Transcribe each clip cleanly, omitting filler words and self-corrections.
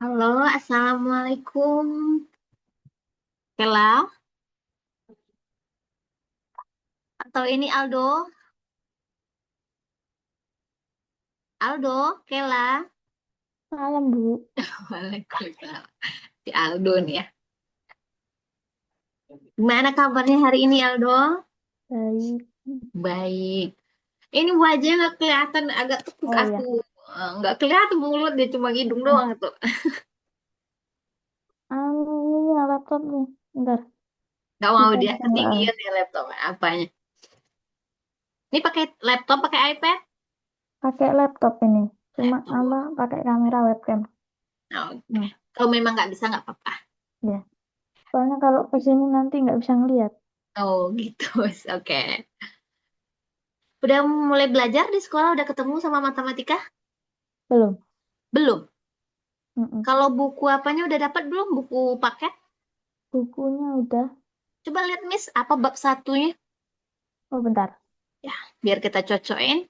Halo, Assalamualaikum. Kela, atau ini Aldo? Aldo, Kela. Malam, Bu. Waalaikumsalam. Si Aldo nih ya. Gimana kabarnya hari ini, Aldo? Baik. Baik. Ini wajahnya nggak kelihatan, agak tekuk Oh aku. ya. Nggak kelihatan mulut, dia cuma hidung Hmm. doang tuh. Ini ya laptop nih. Bentar, Nggak mau kita dia, bisa nggak? ketinggian ya laptop. Apanya? Ini pakai laptop, pakai iPad? Pakai laptop ini. Cuma Laptop. apa? Pakai kamera webcam. Oke. Hmm. Kalau memang nggak bisa, nggak apa-apa. Ya. Soalnya kalau ke sini nanti nggak bisa ngeliat. Oh, gitu. Oke. Udah mulai belajar di sekolah, udah ketemu sama matematika? Belum. Belum. Mm-mm. Kalau buku apanya udah dapat belum? Buku paket? Bukunya udah. Coba lihat Miss, apa bab satunya? Oh bentar. Ya, biar kita cocokin.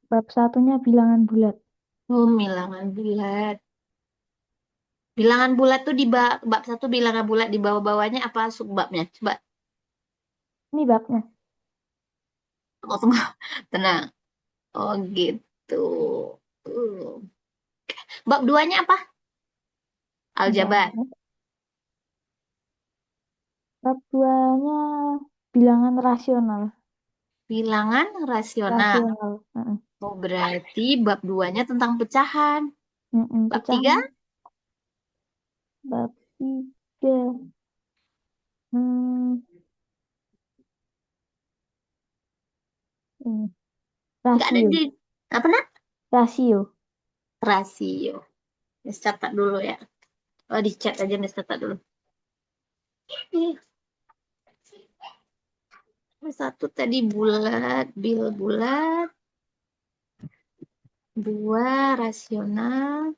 Bab satunya bilangan bulat. Bilangan bulat. Bilangan bulat tuh di bab satu bilangan bulat di bawah-bawahnya apa subbabnya? Coba, Ini babnya. tunggu. Tenang. Oh gitu. Uh. Bab duanya apa? Bentar. Aljabar. Bab duanya bilangan rasional. Bilangan rasional. Rasional. Mm-mm. Oh, berarti bab duanya tentang pecahan. Mm-mm. Bab tiga? Pecahan. Bab tiga. Hmm. Ini. Nggak ada Rasio. di apa nak? Rasio. Rasio. Miss catat dulu ya. Oh, di chat aja Miss catat dulu. Ih, satu tadi bulat, bil bulat, dua rasional,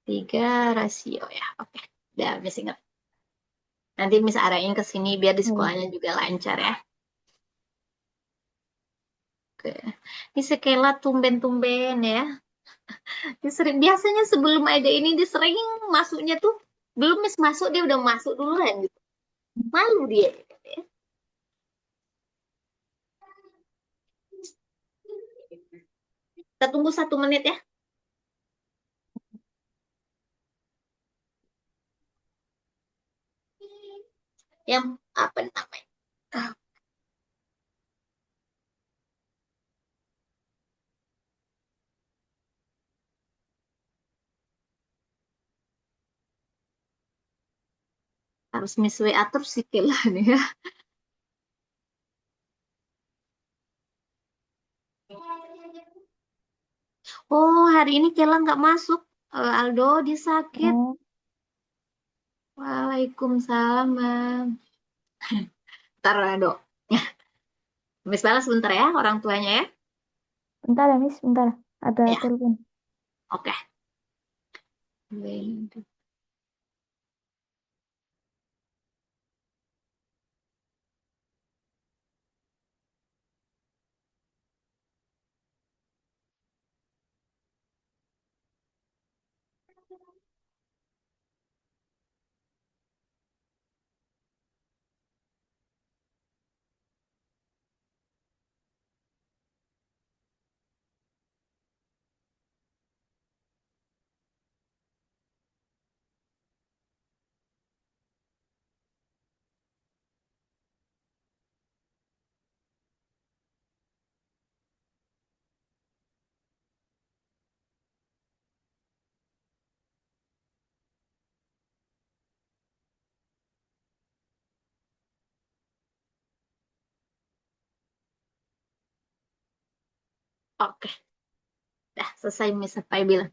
tiga rasio ya. Oke, udah Miss ingat. Nanti Miss arahin ke sini biar di Oh, sekolahnya juga lancar ya. Oke. Ini sekela tumben-tumben ya. Dia sering, biasanya sebelum ada ini dia sering masuknya tuh belum Miss masuk dia udah masuk duluan gitu. Malu dia. Kita tunggu 1 menit ya. Yang apa namanya? Harus Miss WA terus sih Kela nih ya. Oh, hari ini Kela nggak masuk. Aldo, dia sakit. oh, Waalaikumsalam, Mam. Ntar, Aldo. Miss balas sebentar ya, orang tuanya ya. bentar ya, Miss, bentar. Ada Ya, telepon. oke. Oke, dah selesai Miss Sapai bilang.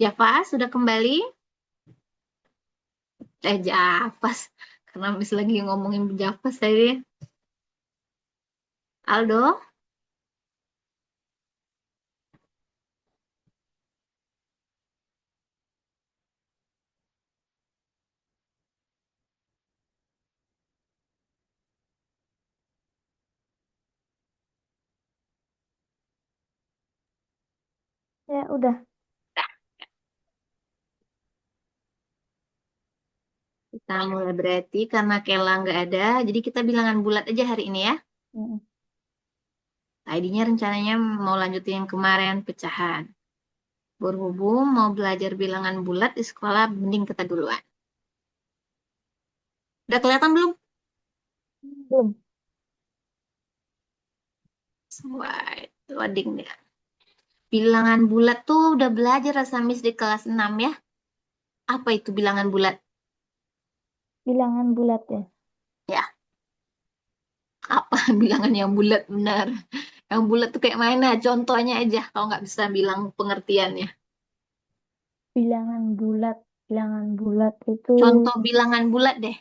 Java sudah kembali? Javas. Karena Miss lagi ngomongin Javas tadi. Aldo, Ya udah. kita mulai berarti karena Kela nggak ada, jadi kita bilangan bulat aja hari ini ya. Mm-mm. Tadinya rencananya mau lanjutin yang kemarin pecahan. Berhubung mau belajar bilangan bulat di sekolah, mending kita duluan. Udah kelihatan belum? Belum. Wah, loading deh. Bilangan bulat tuh udah belajar rasa Miss di kelas 6 ya. Apa itu bilangan bulat? Bilangan bulat ya. Ya, apa bilangan yang bulat benar? Yang bulat tuh kayak mana? Contohnya aja, kalau nggak bisa bilang pengertiannya. Bilangan bulat. Bilangan bulat itu Contoh bilangan bulat deh.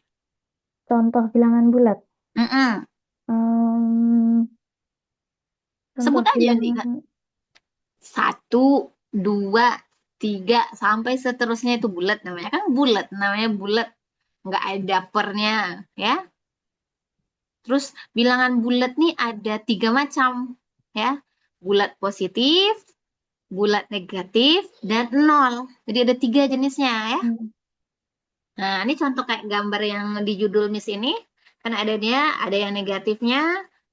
contoh bilangan bulat. Mm-mm. Em, contoh Sebut aja tiga. bilangan Satu, dua, tiga, sampai seterusnya itu bulat namanya. Kan bulat, namanya bulat. Nggak ada pernya, ya. Terus bilangan bulat nih ada tiga macam, ya. Bulat positif, bulat negatif, dan nol. Jadi ada tiga jenisnya, ya. hmm, Nah, ini contoh kayak gambar yang di judul Miss ini. Kan ada dia, ada yang negatifnya,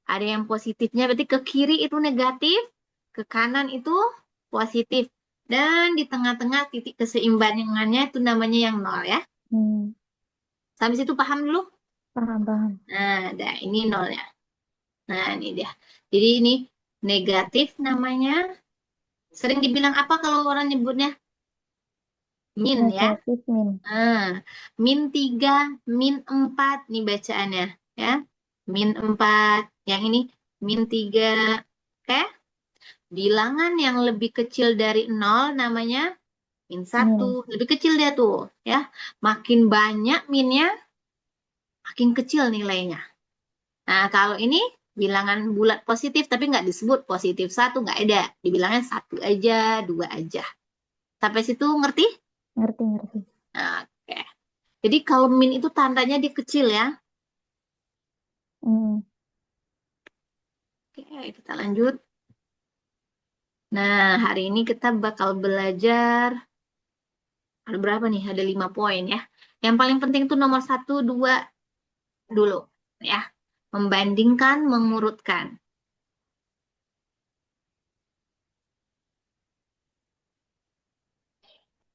ada yang positifnya. Berarti ke kiri itu negatif, ke kanan itu positif. Dan di tengah-tengah titik keseimbangannya itu namanya yang nol ya. hmm, Sampai situ paham dulu? paham paham. Nah, ada ini nolnya. Nah, ini dia. Jadi ini negatif namanya. Sering dibilang apa kalau orang nyebutnya? Min ya. Negatif min. Nah, min 3, min 4 nih bacaannya ya. Min 4, yang ini min 3. Oke, bilangan yang lebih kecil dari nol namanya min 1. Min. Lebih kecil dia tuh ya. Makin banyak minnya, makin kecil nilainya. Nah, kalau ini bilangan bulat positif tapi nggak disebut positif satu, nggak ada. Dibilangnya satu aja, dua aja. Sampai situ ngerti? Ngerti ngerti. Oke. Jadi kalau min itu tandanya dia kecil ya. Hmm, Oke, kita lanjut. Nah, hari ini kita bakal belajar, ada berapa nih? Ada 5 poin ya. Yang paling penting tuh nomor satu, dua dulu ya. Membandingkan, mengurutkan.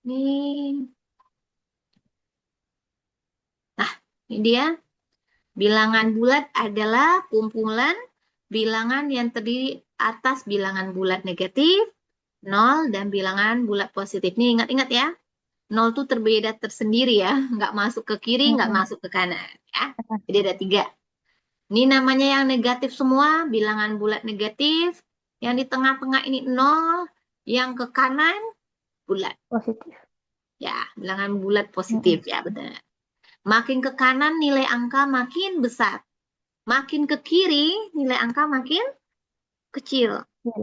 Ini, nah ini dia. Bilangan bulat adalah kumpulan bilangan yang terdiri atas bilangan bulat negatif, nol, dan bilangan bulat positif. Ini ingat-ingat ya. Nol tuh terbeda tersendiri ya. Nggak masuk ke kiri, nggak hmm, masuk ke kanan. Ya. Jadi ada tiga. Ini namanya yang negatif semua, bilangan bulat negatif. Yang di tengah-tengah ini nol, yang ke kanan bulat. positif. Ya, bilangan bulat positif Hmm, ya benar. Makin ke kanan nilai angka makin besar. Makin ke kiri nilai angka makin kecil. ya,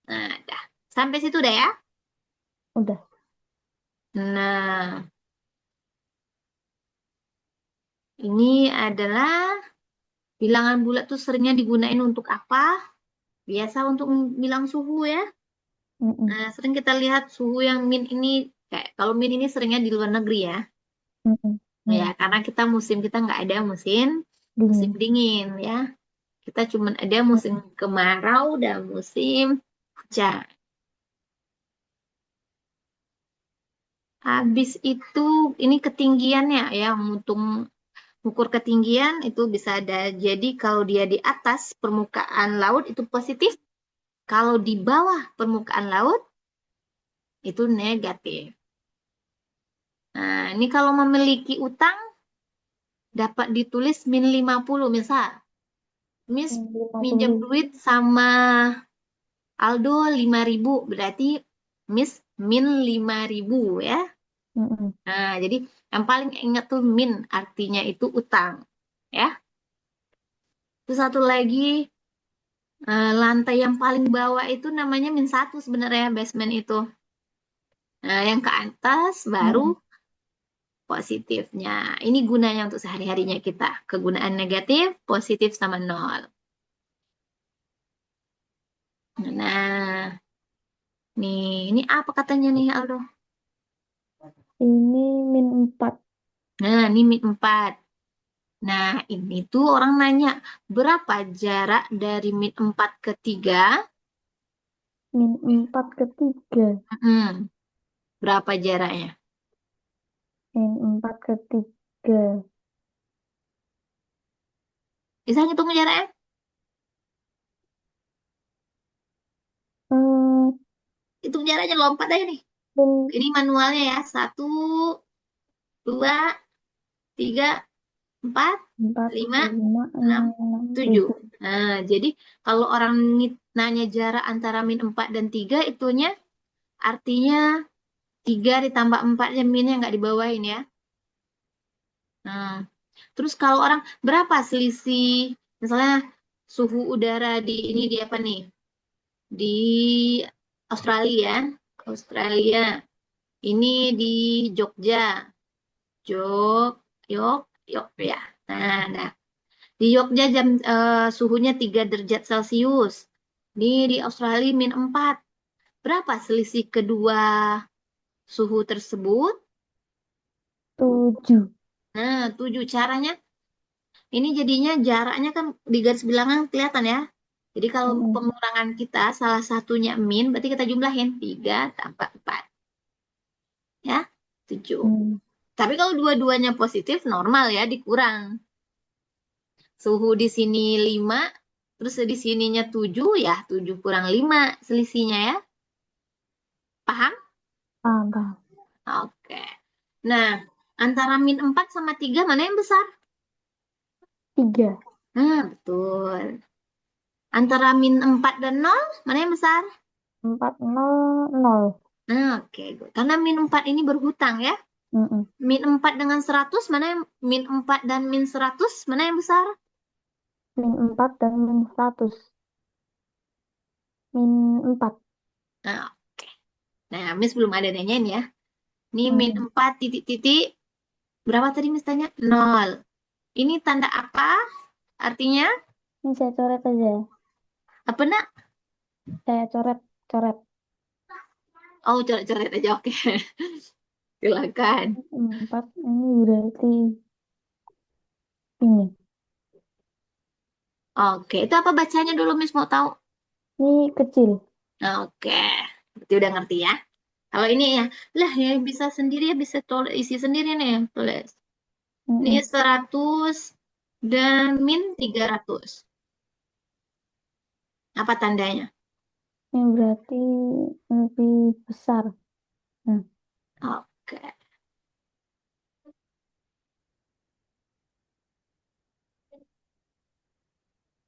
Nah, dah. Sampai situ dah ya. udah. Nah, ini adalah bilangan bulat tuh seringnya digunain untuk apa? Biasa untuk bilang suhu ya. Hmm, Nah, sering kita lihat suhu yang min ini, kayak kalau min ini seringnya di luar negeri ya. hmm, Ya, Hmm. karena kita nggak ada musim musim Dingin. dingin ya. Kita cuma ada musim Hmm. kemarau dan musim hujan. Habis itu ini ketinggiannya ya, untuk ukur ketinggian itu bisa ada. Jadi kalau dia di atas permukaan laut itu positif, kalau di bawah permukaan laut itu negatif. Nah, ini kalau memiliki utang dapat ditulis -50. Misal, Miss lima minjam puluh duit sama Aldo 5.000, berarti Miss -5.000 ya. Mm-mm. Nah, jadi yang paling ingat tuh min, artinya itu utang. Ya. Terus satu lagi, lantai yang paling bawah itu namanya -1 sebenarnya, basement itu. Nah, yang ke atas baru Mm-mm. positifnya. Ini gunanya untuk sehari-harinya kita. Kegunaan negatif, positif sama nol. Nah, ini apa katanya nih Aldo? Ini -4. Nah, ini -4. Nah, ini tuh orang nanya, berapa jarak dari -4 ke 3? -4 ke 3. Mm-mm. Berapa jaraknya? -4 ke 3. Bisa ngitung jaraknya? Hmm, Hitung jaraknya, lompat aja nih. min Ini manualnya ya. Satu, dua, tiga, empat, 4, lima, 5, enam, 6, 6, tujuh. 7. Nah, jadi kalau orang nanya jarak antara -4 dan 3, itunya artinya 3 ditambah 4, minnya nggak dibawain ya. Nah, terus kalau orang berapa selisih, misalnya suhu udara di ini di apa nih? Di Australia, Australia. Ini di Jogja, Jog, Yok ya. Nah, di Jogja suhunya 3 derajat Celcius. Ini di Australia -4. Berapa selisih kedua suhu tersebut? 7. Nah, 7 caranya. Ini jadinya jaraknya kan di garis bilangan kelihatan ya. Jadi kalau Mm-mm. pengurangan kita salah satunya min, berarti kita jumlahin 3 tambah 4 ya, 7. Hmm. Tapi kalau dua-duanya positif normal ya, dikurang. Suhu di sini 5, terus di sininya 7 ya, 7 kurang 5 selisihnya ya. Paham? Paham, paham. Oke. Nah, antara -4 sama 3 mana yang besar? 3. Nah, betul. Antara -4 dan nol mana yang besar? 4, 0, 0. Nah, oke. Good. Karena -4 ini berhutang ya. Mm-mm. -4 dengan 100 mana yang -4 dan -100 mana yang besar? -4 dan -100. -4. Nah, oke. Nah, Miss belum ada nanyain ya. Ini Hmm. -4 titik-titik. Berapa tadi Miss tanya? Nol. Ini tanda apa? Artinya Ini saya coret aja. apa nak? Saya coret, coret. Oh, coret-coret aja. Oke. Silakan. 4 ini berarti ini. Oke. Itu apa bacanya dulu Miss mau tahu? Ini kecil. Oke. Berarti udah ngerti ya. Kalau ini ya, lah ya bisa sendiri ya, bisa isi sendiri nih, tulis. Ini Mm-mm. 100 dan -300. Apa tandanya? Ini berarti lebih besar. Nah, Oke.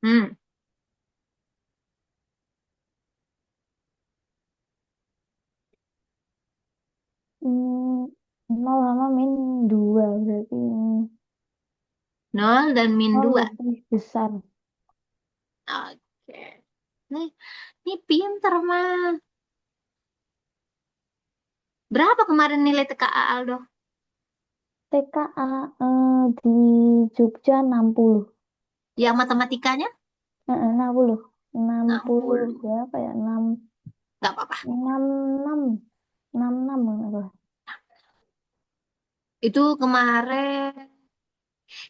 Hmm. hmm, 0 sama -2 berarti 0 dan 0 -2. lebih besar. Oke. Nih, ini pinter mah. Berapa kemarin nilai TKA Aldo? TKA di Jogja 60. Yang matematikanya? 60. 60 60. berapa ya? 6, Gak apa-apa. 66. 66 enggak. Itu kemarin,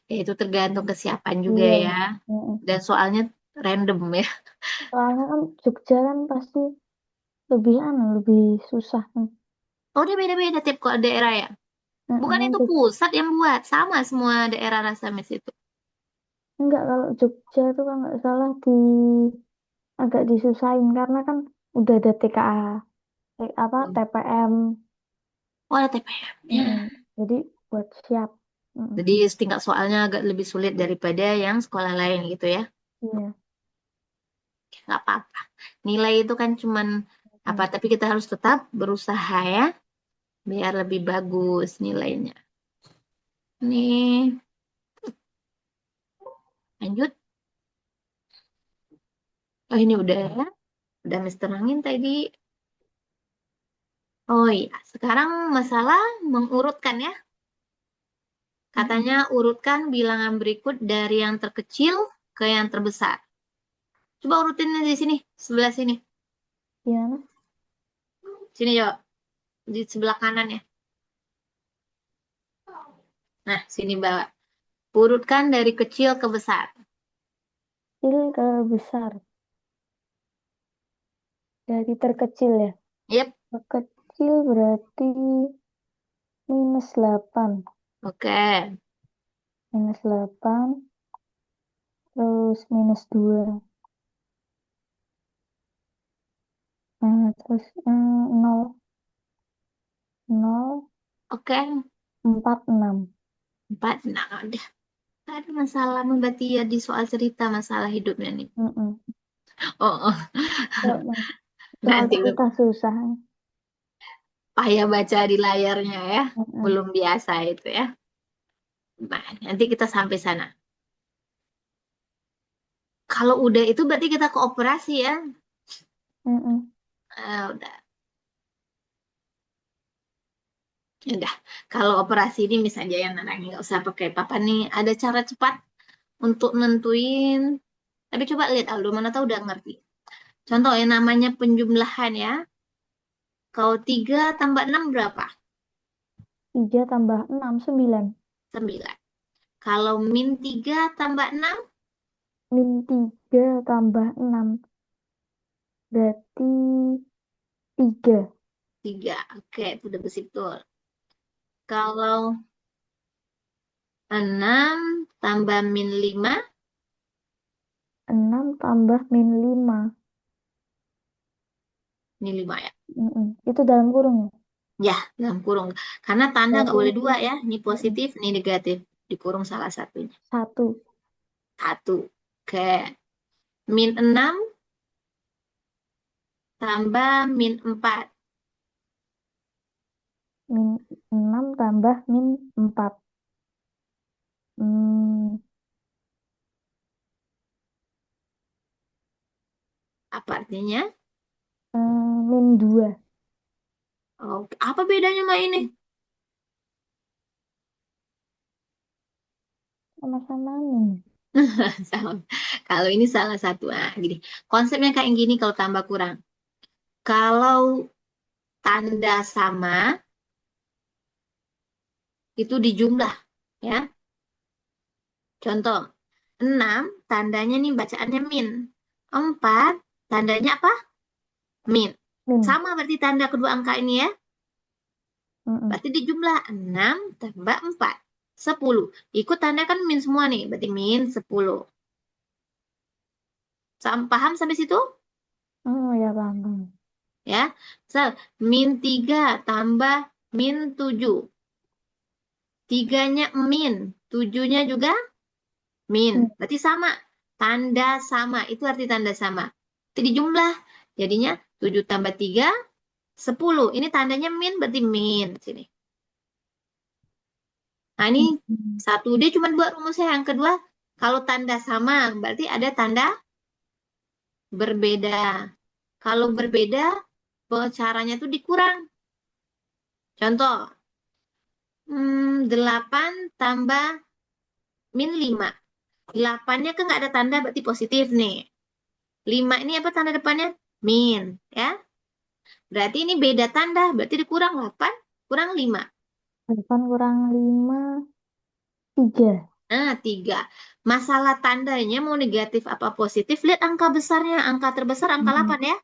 ya itu tergantung kesiapan juga Iya. ya. Mm-mm. Dan soalnya random ya. Soalnya kan Jogja kan pasti lebih susah nih. Oh, dia beda-beda tiap kok daerah ya. Bukan Mm-mm, itu pusat yang buat, sama semua daerah rasa mes itu. enggak, kalau Jogja itu kan nggak salah agak disusahin karena kan udah ada TKA, apa Hmm. TPM. Oh, ada TPM-nya. Mm-mm. Jadi buat siap. Mm-mm. Jadi tingkat soalnya agak lebih sulit daripada yang sekolah lain gitu ya. Iya. Nggak apa-apa. Nilai itu kan cuman apa, Mm. tapi kita harus tetap berusaha ya, biar lebih bagus nilainya. Nih, lanjut. Oh, ini udah ya. Udah Mister Angin tadi. Oh iya, sekarang masalah mengurutkan ya. Mm-mm. Katanya urutkan bilangan berikut dari yang terkecil ke yang terbesar. Coba urutinnya di sini, sebelah sini. Gimana? Sini coba, di sebelah kanan ya. Nah, sini bawah. Urutkan dari kecil ke besar. Kecil ke besar. Dari terkecil ya. Yep, Terkecil berarti -8. oke. -8 terus -2. Nah, terus 0, 0, Oke, 4, 6. empat. Nah, udah. Gak ada masalah, berarti ya di soal cerita masalah hidupnya nih. Mm-mm. Oh, oh. Soal Nanti cerita susah. payah baca di layarnya ya. Mm-mm. Belum biasa itu ya. Nah, nanti kita sampai sana. Kalau udah itu berarti kita kooperasi ya. Mm-mm. Ah, udah. Ya udah. Kalau operasi ini misalnya yang nanti nggak usah pakai papan nih. Ada cara cepat untuk nentuin. Tapi coba lihat Aldo, mana tahu udah ngerti. Contoh yang namanya penjumlahan ya. Kalau 3 tambah 6 berapa? 3 tambah 6, 9. 9. Kalau min 3 tambah 6, -3 tambah 6 berarti 3. 3. Oke, itu udah betul. Kalau 6 tambah min 5, 6 tambah -5. min 5 ya. Mm-mm. Itu dalam kurung ya? Ya, dalam kurung. Karena tanda nggak Berarti boleh dua ya. Ini mm-mm, positif, ini negatif. Dikurung salah satunya. 1. 1. Oke. Min 6 tambah min 4. -6 tambah -4. Hmm, Apa artinya? -2. Oke. Apa bedanya sama ini? Sama-sama min. Sama. Kalau ini salah satu. Nah, gini. Konsepnya kayak gini kalau tambah kurang. Kalau tanda sama, itu dijumlah. Ya. Contoh, 6 tandanya nih bacaannya min. 4 tandanya apa? Min. Min. Sama berarti tanda kedua angka ini ya. Mm-mm. Berarti dijumlah 6 tambah 4. 10. Ikut tanda kan min semua nih. Berarti min 10. Paham sampai situ? Oh ya, paham, paham. Ya. Misal, min 3 tambah min 7. Tiganya min. 7-nya juga min. Hmm. Berarti sama. Tanda sama. Itu arti tanda sama. Itu dijumlah. Jadinya 7 tambah 3, 10. Ini tandanya min berarti min. Sini. Nah ini Hmm. satu. Dia cuma buat rumusnya. Yang kedua, kalau tanda sama berarti ada tanda berbeda. Kalau berbeda, caranya tuh dikurang. Contoh, 8 tambah min 5. 8-nya kan nggak ada tanda berarti positif nih. 5 ini apa tanda depannya? Min. Ya. Berarti ini beda tanda. Berarti dikurang 8, kurang 5. 8 kurang 5, 3. Nah, 3. Masalah tandanya mau negatif apa positif, lihat angka besarnya. Angka terbesar angka Mm-mm. 8 ya.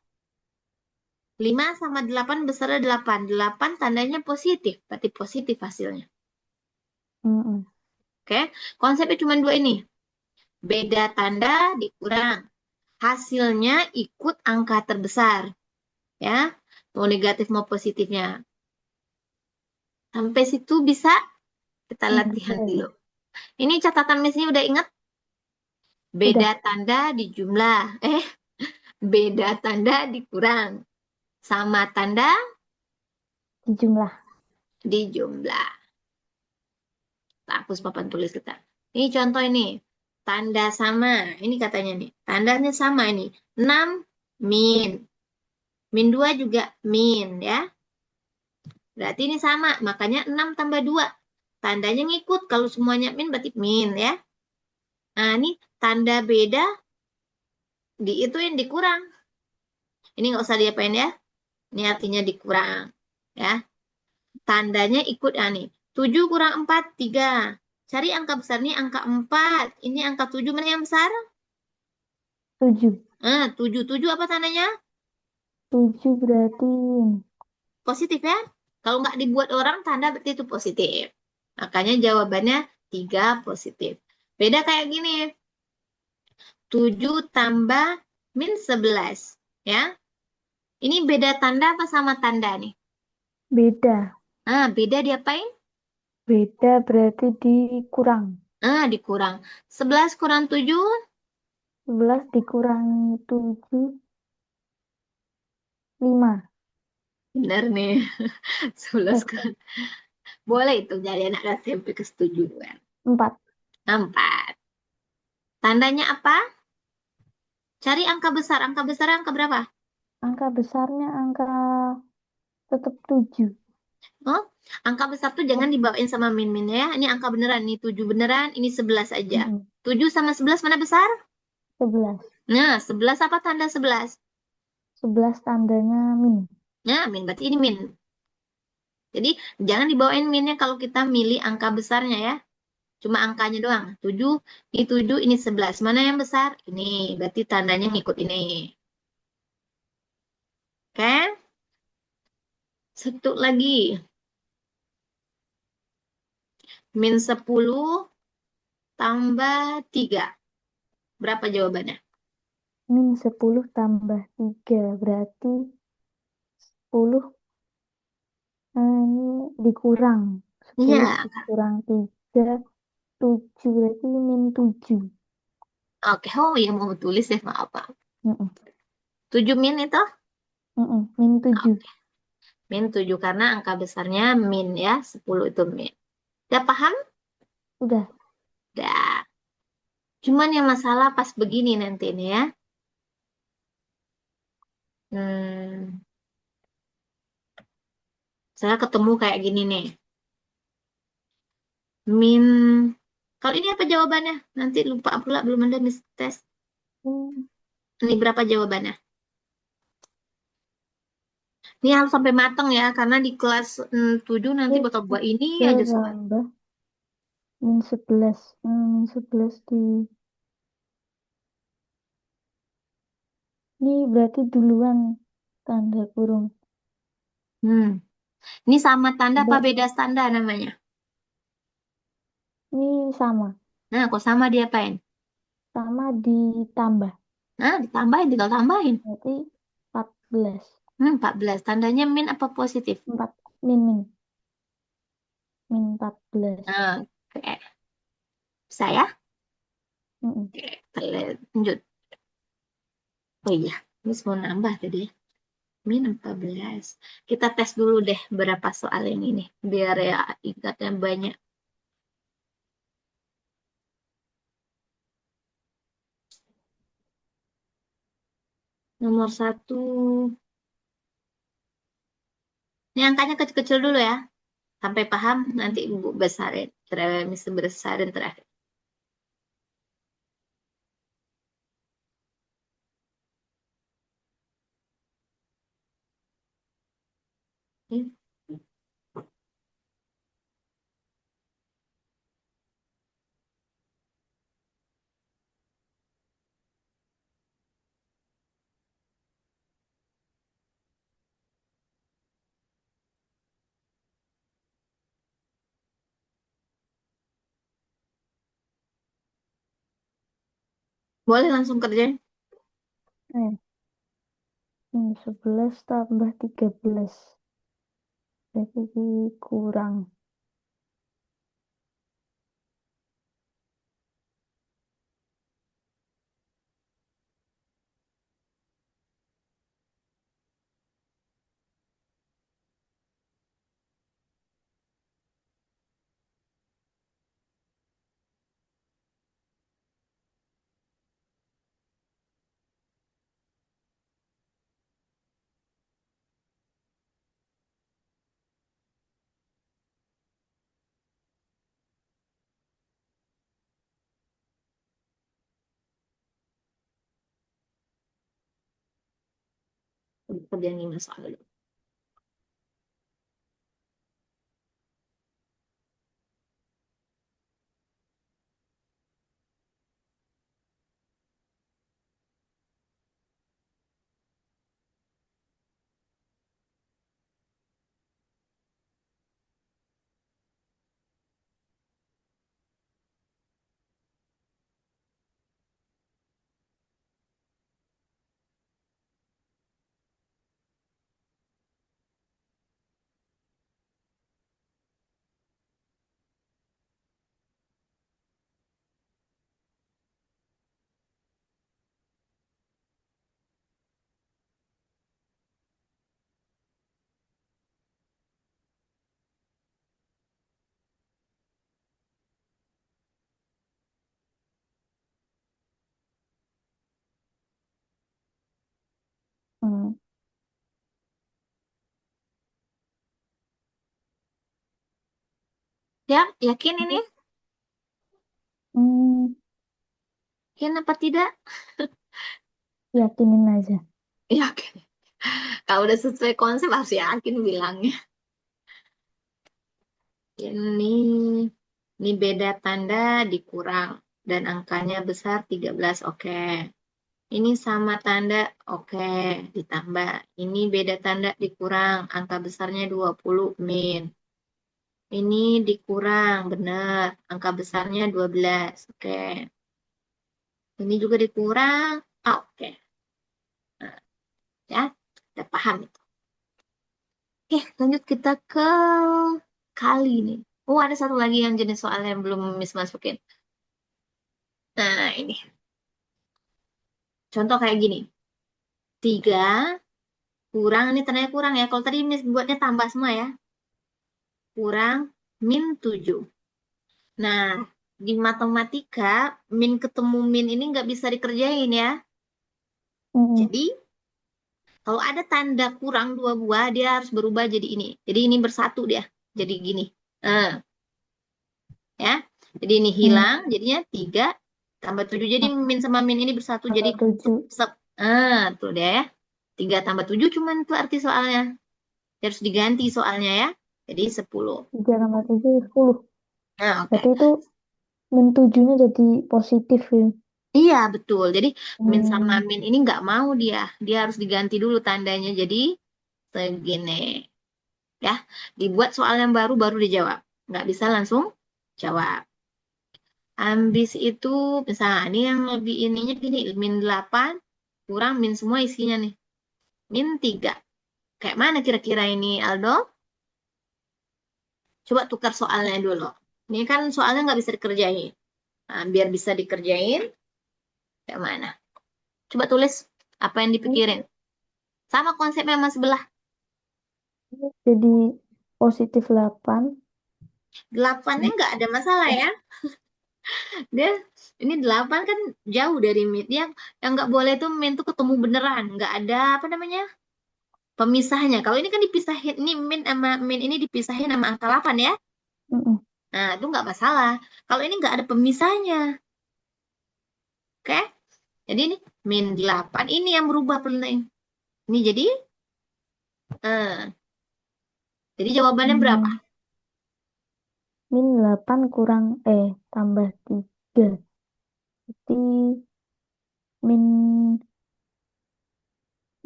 5 sama 8 besarnya 8. 8 tandanya positif, berarti positif hasilnya. Mm-mm. Oke, konsepnya cuma dua ini. Beda tanda dikurang. Hasilnya ikut angka terbesar. Ya, mau negatif mau positifnya. Sampai situ bisa kita Bisa latihan ya. dulu. Ini catatan misalnya udah ingat? Beda Udah tanda di jumlah. Beda tanda dikurang. Sama tanda di jumlah. di jumlah. Kita hapus papan tulis kita. Ini contoh ini. Tanda sama. Ini katanya nih. Tandanya sama ini. 6 min. Min 2 juga min ya. Berarti ini sama. Makanya 6 tambah 2. Tandanya ngikut. Kalau semuanya min berarti min ya. Nah ini tanda beda diituin dikurang. Ini nggak usah diapain ya. Ini artinya dikurang. Ya. Tandanya ikut ya nih. 7 kurang 4, 3. Cari angka besar nih, angka 4. Ini angka 7 mana yang besar? 7. 7. 7 apa tandanya? 7 berarti Positif ya. Kalau nggak dibuat orang, tanda berarti itu positif. Makanya jawabannya 3 positif. Beda kayak gini. 7 tambah min 11. Ya. Ini beda tanda apa sama tanda nih? beda. Beda diapain? Beda berarti dikurang. Dikurang. 11 kurang 7. 11 dikurangi 7, 5. Benar nih. 11 kurang. Boleh itu jadi anak SMP kesetujuan. 4. 4. Tandanya apa? Cari angka besar. Angka besar angka berapa? Angka besarnya angka tetap 7. Oh, angka besar tuh jangan dibawain sama min-min ya. Ini angka beneran. Ini 7 beneran. Ini 11 aja. 7 sama 11 mana besar? 11. Nah, 11 apa tanda 11? 11 tandanya min. Nah, min. Berarti ini min. Jadi, jangan dibawain minnya kalau kita milih angka besarnya ya. Cuma angkanya doang. 7, ini 7, ini 11. Mana yang besar? Ini. Berarti tandanya ngikut ini. Oke? Satu lagi. Min 10 tambah 3. Berapa jawabannya? Min 10 tambah 3 berarti 10. Ini dikurang. 10 Iya. dikurang 3, 7 berarti min 7. Oke. Oh, ya mau tulis ya. Maaf, Pak. Mm-mm. 7 min itu? Mm-mm. Min 7. Oke. Min 7 karena angka besarnya min ya. 10 itu min. Udah paham? Udah. Udah. Cuman yang masalah pas begini nanti nih ya. Hmm, saya ketemu kayak gini nih. Min. Kalau ini apa jawabannya? Nanti lupa pula belum ada mis tes. Hmm, Ini berapa jawabannya? Ini harus sampai matang ya, karena di kelas 7 nanti bakal buat ini tiga aja soal. tambah min 11. Min 11 di... Ini berarti duluan tanda kurung. Hmm. Ini sama tanda apa Coba, beda tanda namanya? ini sama. Nah, kok sama diapain? Sama ditambah. Nah, ditambahin, tinggal tambahin. Berarti 14. 14. Tandanya min apa positif? 4. Min, min. Min 14. Nah, oke. Saya? Mm-mm. Oke, kita lanjut. Oh iya, ini mau nambah tadi ya. Min 14. Kita tes dulu deh berapa soal yang ini. Biar ya ingatnya banyak. Nomor satu. Ini angkanya kecil-kecil dulu ya. Sampai paham, nanti ibu besarin. Terakhir, mesti besarin terakhir. Oke. Boleh langsung kerjain. Eh, min 11 tambah 13. Berarti kurang. Kerjain 5 soal dulu. Hmm. Ya, yakin ini? Hmm, Yakin apa tidak? yakinin aja. Yakin. Kalau udah sesuai konsep harus yakin bilangnya. Ini beda tanda dikurang dan angkanya besar 13. Oke. Ini sama tanda, oke, ditambah. Ini beda tanda dikurang, angka besarnya 20 min. Ini dikurang, benar. Angka besarnya 12. Oke. Ini juga dikurang. Ah, oke. Nah, ya, udah paham itu. Oke, lanjut kita ke kali nih. Oh, ada satu lagi yang jenis soal yang belum Miss masukin. Nah, ini. Contoh kayak gini. 3 kurang, ini tandanya kurang ya. Kalau tadi Miss buatnya tambah semua ya. Kurang min 7. Nah, di matematika, min ketemu min ini nggak bisa dikerjain ya. Hmm. Jadi, kalau ada tanda kurang 2 buah, dia harus berubah jadi ini. Jadi ini bersatu dia. Jadi gini. Eh, ya. Jadi ini Hmm. hilang, jadinya 3 tambah 7. Jadi min sama min ini bersatu. Jadi Tambah sep, 7. sep. Tuh deh ya. 3 tambah 7 cuman itu arti soalnya. Harus diganti soalnya ya. Jadi 10. 3 tambah 7, 10. Nah, oke. Berarti itu min 7-nya jadi positif ya. Iya, betul. Jadi min sama Hmm. min ini nggak mau dia. Dia harus diganti dulu tandanya. Jadi segini. Ya, dibuat soal yang baru, baru dijawab. Nggak bisa langsung jawab. Habis itu, misalnya ini yang lebih ininya gini. Min 8 kurang min semua isinya nih. Min 3. Kayak mana kira-kira ini, Aldo? Coba tukar soalnya dulu. Ini kan soalnya nggak bisa dikerjain. Nah, biar bisa dikerjain, kayak mana? Coba tulis apa yang dipikirin. Sama konsepnya sama sebelah. Jadi positif 8. 8-nya nggak ada masalah ya. Dia ini 8 kan jauh dari mid. Yang nggak boleh tuh min tuh ketemu beneran. Nggak ada apa namanya pemisahnya. Kalau ini kan dipisahin. Ini min sama min ini dipisahin sama angka 8 ya. Mm-mm. Nah itu nggak masalah. Kalau ini nggak ada pemisahnya. Oke. Jadi ini min 8. Ini yang berubah penting. Ini eh, jadi jawabannya berapa? Hmm. Min 8 kurang tambah 3. Berarti min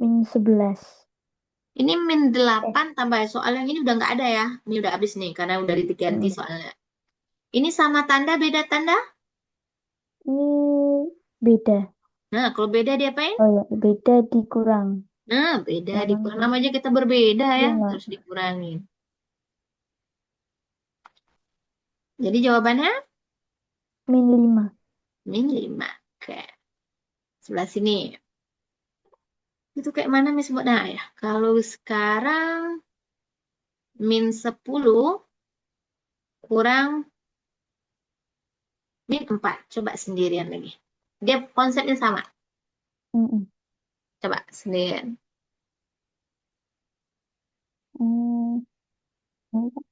min 11. Ini min Eh, 8 tambah soal yang ini udah nggak ada ya. Ini udah habis nih karena udah diganti mm. soalnya. Ini sama tanda beda tanda? Ini Beda. Nah, kalau beda diapain? Oh ya, beda dikurang. Nah, beda Jangan, dikurang. Nama aja kita berbeda iya ya, nggak? terus dikurangin. Jadi jawabannya -5. min 5. Oke, sebelah sini. Itu kayak mana Miss buat? Nah ya, kalau sekarang -10 kurang -4. Coba sendirian lagi. Dia konsepnya sama. Mm-mm. Coba sendirian. Hmm, -10.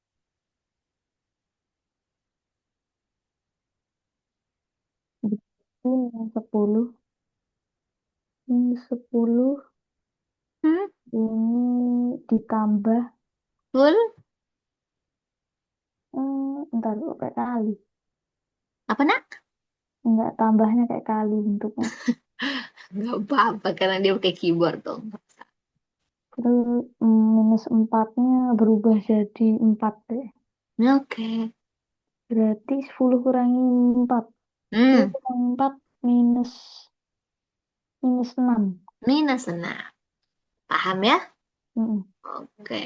-10 Hmm, ini ditambah, full? entar dulu kayak kali. Apa nak? Enggak, tambahnya kayak kali bentuknya. Gak apa-apa karena dia pakai keyboard dong. Terus -4-nya berubah jadi 4 deh. Oke. Berarti 10 kurangi 4. 10 Hmm, kurangi 4 minus -6. -6. Paham ya? Mm-mm. Oke.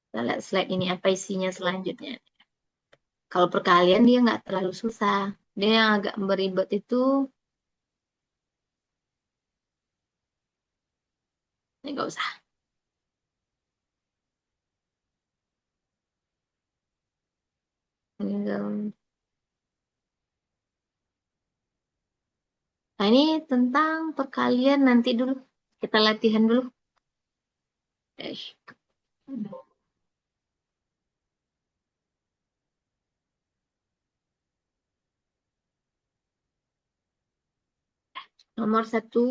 Kita lihat slide ini apa isinya selanjutnya. Kalau perkalian dia nggak terlalu susah. Dia yang agak beribet itu, ini nggak usah. Tinggal- Nah ini tentang perkalian nanti dulu. Kita latihan dulu. Eh, nomor satu,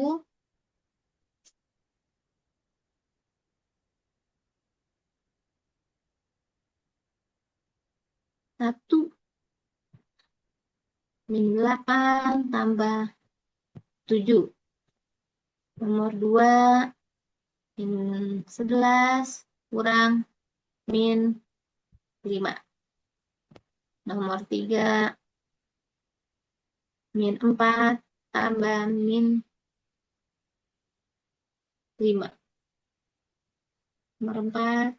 1 min 8 tambah 7. Nomor 2 min 11 kurang -5. Nomor 3 -4 tambah -5. Nomor 4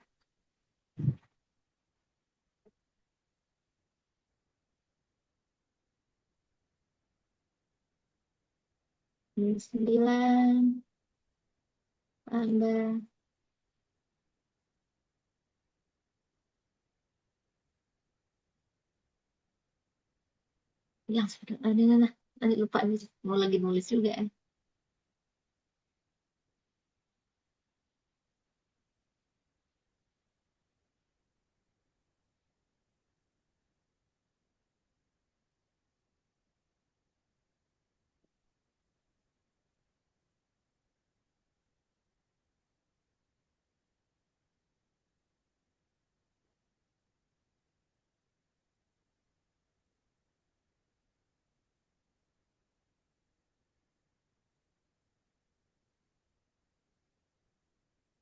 -9 tambah, yang sudah ada nah, nanti lupa nih, mau lagi nulis juga ya.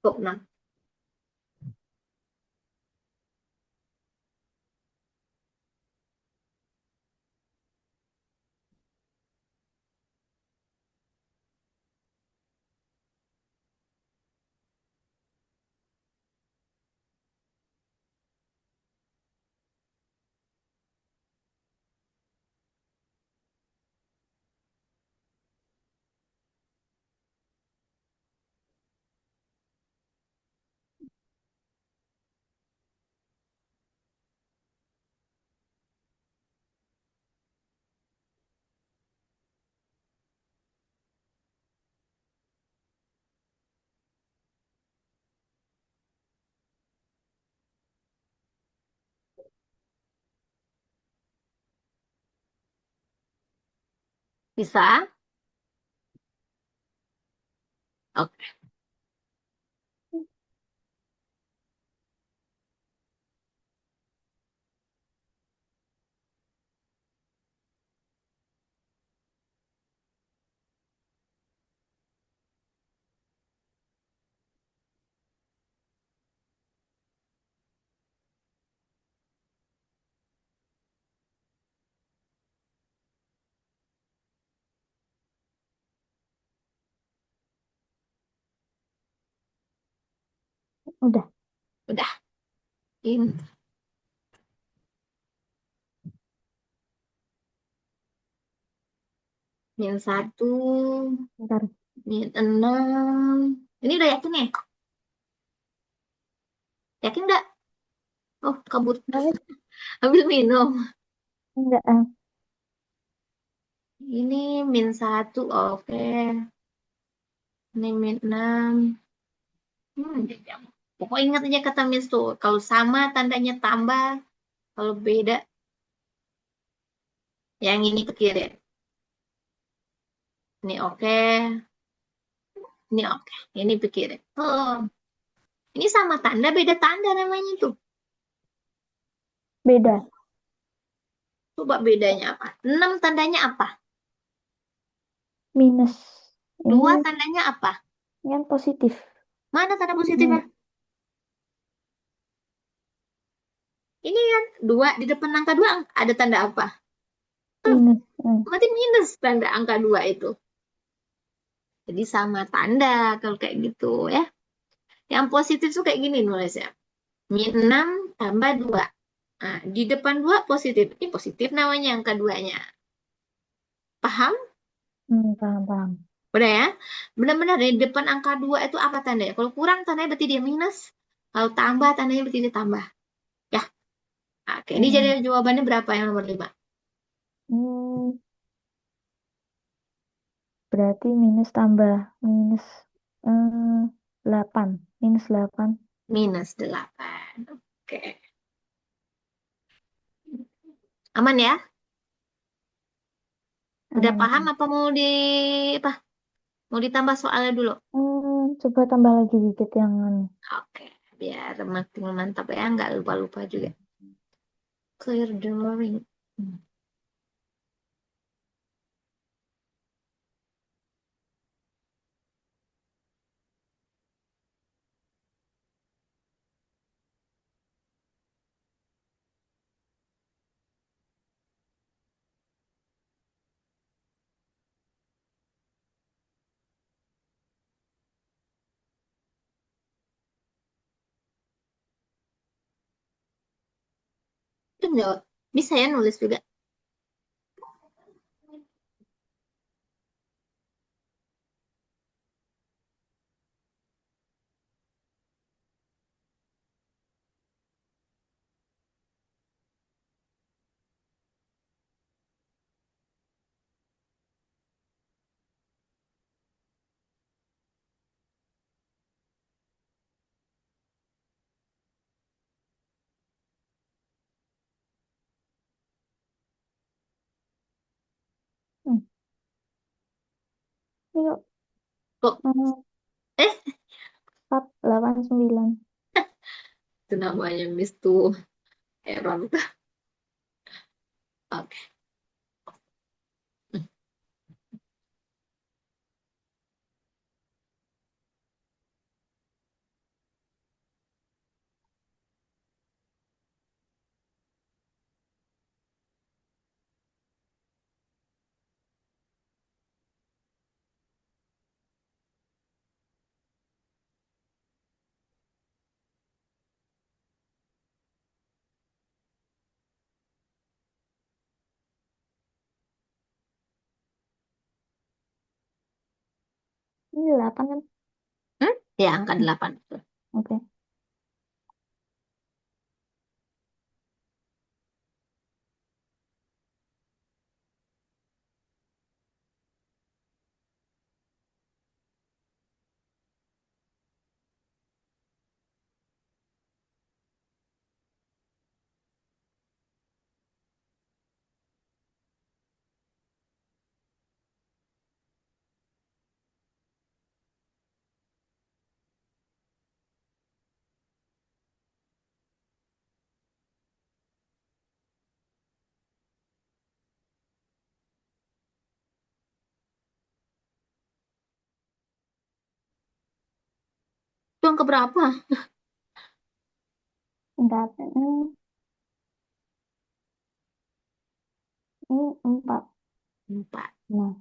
Kok nah, bisa? Oke. Udah. Udah. Ini min satu, Ntar. min enam. Ini udah yakin ya? Yakin nggak? Oh, kabut. Tapi Ambil minum. enggak. Ini min satu, oke. Ini min enam. Ya. Pokoknya ingat aja kata Miss tuh. Kalau sama tandanya tambah. Kalau beda, yang ini ke kiri. Ini oke. Ini oke. Ini ke kiri. Oh, ini sama tanda, beda tanda namanya tuh. Beda. Coba bedanya apa? 6 tandanya apa? Minus. Ini, 2 tandanya apa? ini kan positif. Mana tanda positifnya? Ini Ini kan 2 di depan angka 2 ada tanda apa? minus. Berarti minus tanda angka 2 itu. Jadi sama tanda kalau kayak gitu ya. Yang positif tuh kayak gini nulisnya. Min 6 tambah 2. Nah, di depan 2 positif. Ini positif namanya angka 2-nya. Paham? Paham, paham. Udah ya? Benar-benar di depan angka 2 itu apa tandanya? Kalau kurang tandanya berarti dia minus. Kalau tambah tandanya berarti dia tambah. Ya. Oke, ini jadi Hmm. jawabannya berapa yang nomor 5? Hmm, berarti minus tambah minus eh, 8. Minus 8. Minus 8. Oke. Aman ya? Udah Aman, paham aman. apa mau di apa? Mau ditambah soalnya dulu? Coba tambah lagi dikit yang anu. Oke, biar makin mantap ya, nggak lupa-lupa juga. Clear drawing. 'Itu nggak bisa ya nulis juga. Hmm. Yuk. Kok, eh, eh, 4, 8, 9. itu namanya miss tuh error. Oke. Ini 8 kan? Hmm? Ya, angka Hmm. 8. Oke. Itu angka berapa? Bentar. Ini 4. 4. Nah,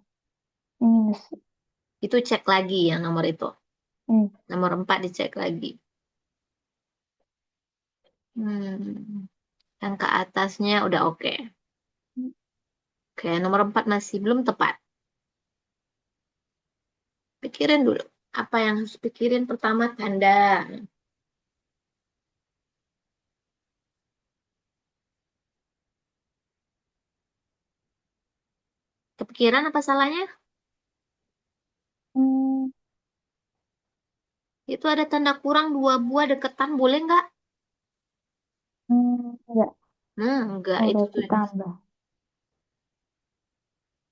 ini minus. Itu cek lagi yang nomor itu. Hmm. Nomor 4 dicek lagi. Hmm, yang ke atasnya udah oke. Oke, nomor 4 masih belum tepat. Pikirin dulu. Apa yang harus pikirin pertama tanda. Kepikiran apa salahnya? Hmm, Itu ada tanda kurang 2 buah deketan, boleh nggak? enggak. Enggak, Oh, itu berarti tuh. tambah.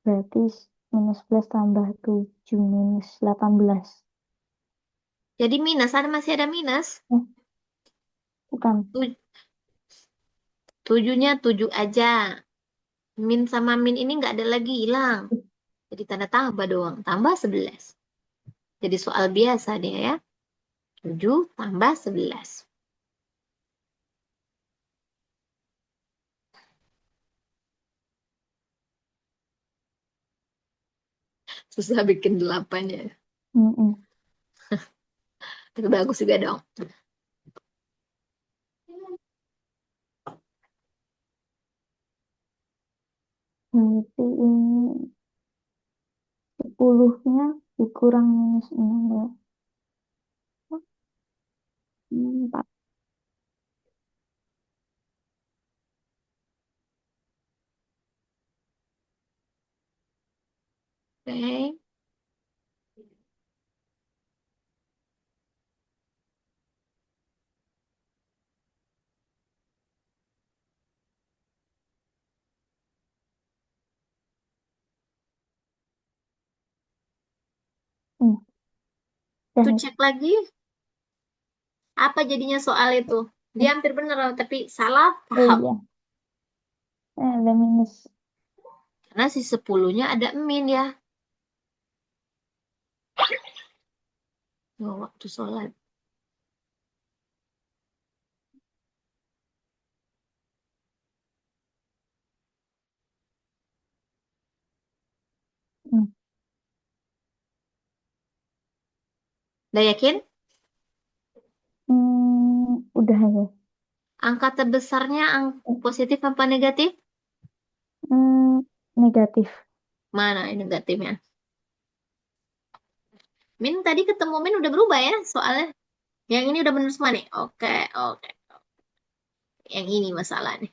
Berarti -11 tambah 7 -18. Jadi minus, masih ada minus. Eh, bukan. Tu- Tujuhnya 7 aja. Min sama min ini nggak ada lagi, hilang. Jadi tanda tambah doang. Tambah 11. Jadi soal biasa dia ya. 7 tambah 11. Susah bikin 8 ya. Mm-mm. Tapi bagus juga dong. Berarti ini 10-nya dikurang -6 ya. 4. Oke. Dah Tuh nih. cek lagi. Apa jadinya soal itu? Dia hampir bener, tapi salah Oh paham. iya, ada minus. Karena si 10-nya ada min ya. Oh, waktu sholat. Hmm. Udah yakin? Udah ya. Angka terbesarnya Eh, positif apa negatif? negatif. Mana ini negatifnya? Min tadi ketemu min udah berubah ya soalnya. Yang ini udah bener semua nih. Oke, oke. Yang ini masalah nih.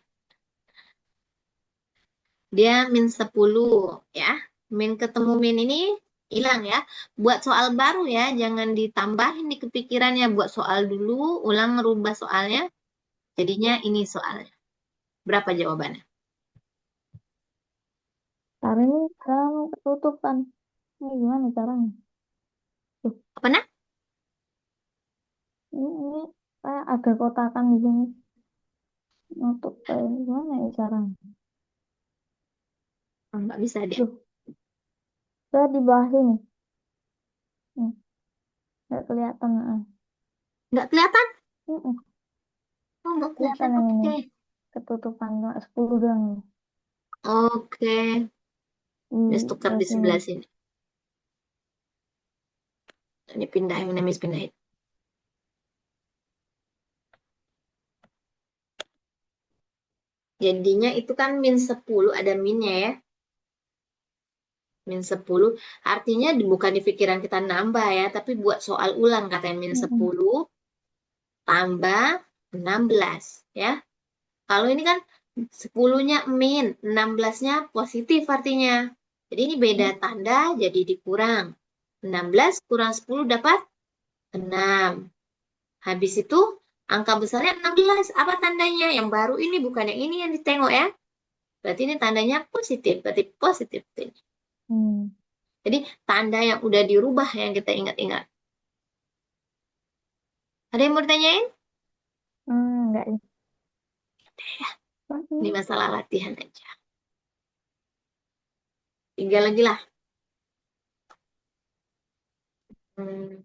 Dia -10 ya. Min ketemu min ini hilang ya. Buat soal baru ya, jangan ditambahin di kepikirannya. Buat soal dulu, ulang merubah soalnya. Jadinya ini soalnya. Berapa jawabannya? Karena ini sekarang ketutupan. Ini gimana caranya? Tuh, Apa nah? ini kayak ada kotakan di sini. Nutup kayak gimana ya caranya? Oh, nggak bisa dia. Tuh, saya di bawah sini. Nih, nggak kelihatan. Nggak kelihatan? Mm-mm. Oh, nggak Kelihatan kelihatan. yang ini. Oke. Ketutupan cuma 10 doang. Oke. Di Terus tukar sebelah di sini. sebelah sini. Ini pindahin, ini pindahin. Jadinya itu kan -10 ada minnya ya. -10 artinya bukan di pikiran kita nambah ya, tapi buat soal ulang katanya min Mm-mm. 10 tambah 16 ya. Kalau ini kan 10-nya min, 16-nya positif artinya. Jadi ini beda tanda jadi dikurang. 16 kurang 10 dapat 6. Habis itu angka besarnya 16. Apa tandanya? Yang baru ini bukan yang ini yang ditengok ya. Berarti ini tandanya positif. Berarti positif. Hmm. Jadi tanda yang udah dirubah yang kita ingat-ingat. Ada yang mau ditanyain? Enggak ya. Ini masalah latihan aja. 3 lagi lah. Hmm,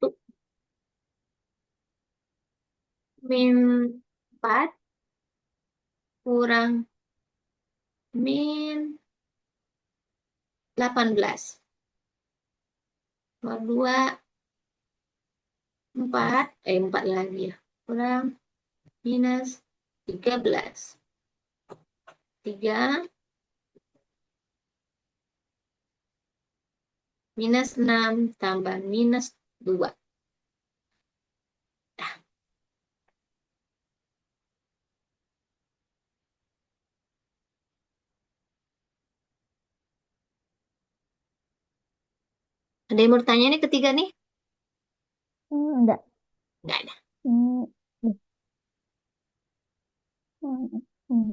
1 min 4 kurang min 18. Nomor 2 4 lagi ya. Kurang minus 13. 3 minus 6 tambah minus 2. Ada yang mau bertanya nih ketiga nih? Enggak. Nggak ada. Hmm, hmm, hmm.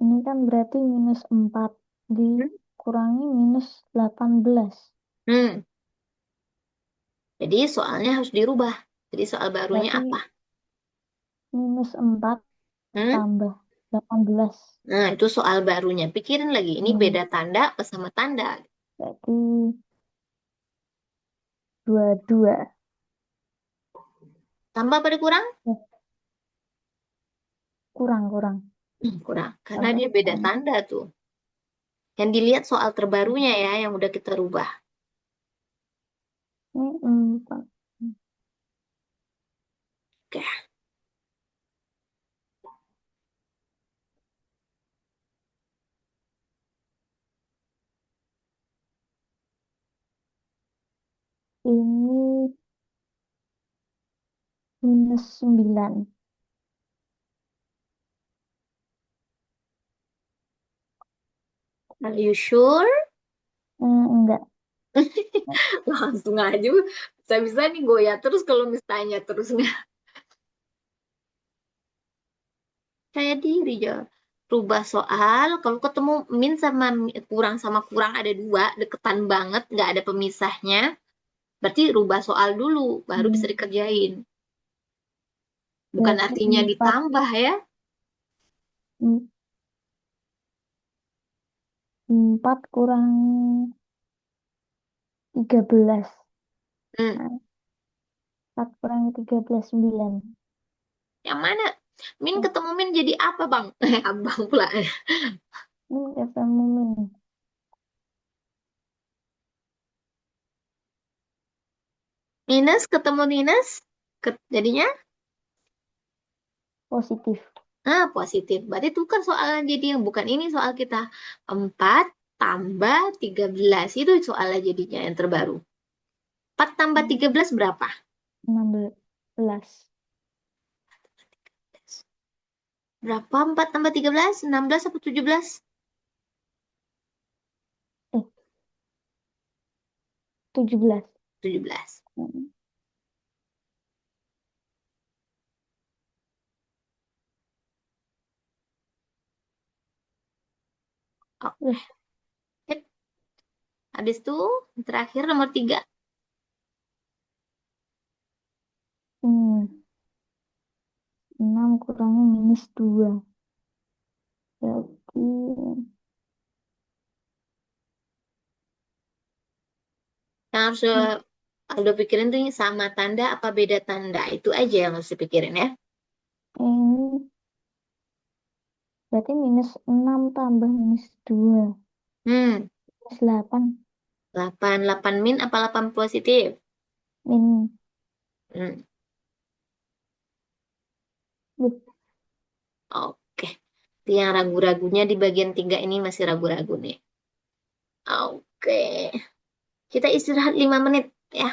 Ini kan berarti minus 4 Hmm? dikurangi minus 18. Hmm, jadi soalnya harus dirubah. Jadi soal barunya Berarti apa? minus 4 Hmm? tambah 18. Nah, itu soal barunya. Pikirin lagi, ini Hmm, beda tanda apa sama tanda? berarti 22. Tambah pada kurang? Eh, kurang. Kurang. Karena Kalau dia beda tam- tanda tuh. Yang dilihat soal terbarunya ya, yang udah kita rubah. ini 4. Oke. Ini minus 9. Are you sure? Enggak. Langsung aja. Bisa-bisa nih goyah terus kalau misalnya terus nggak kayak diri ya. Rubah soal, kalau ketemu min sama kurang ada dua, deketan banget, nggak ada pemisahnya, berarti rubah soal dulu, baru bisa Hmm, dikerjain. Bukan berarti artinya 4. ditambah ya. 4 kurang 13. Hmm, Nah, 4 kurang 13, 9. yang mana? Min Eh, ketemu min jadi apa bang? Abang pula. ini ketemu min Minus ketemu minus, jadinya positif. positif. Berarti tukar soalnya jadi yang bukan ini soal kita. 4 tambah 13 itu soalnya jadinya yang terbaru. 4 tambah Hmm, 13 berapa? 16. Berapa 4 tambah 13? 16 atau 17? Eh, 17. 17. Hmm. Oke. Eh, Sip. Habis itu terakhir nomor 3. 6 kurangi minus 2. Berarti Yang harus hmm, Aldo pikirin tuh sama tanda apa beda tanda. Itu aja yang harus dipikirin ya. ini berarti minus 6 tambah minus 2. Hmm. Minus 8. 8. 8 min apa 8 positif? Min. Hmm. Duh, Oke. Yang ragu-ragunya di bagian 3 ini masih ragu-ragu nih. Oke. Kita istirahat 5 menit ya.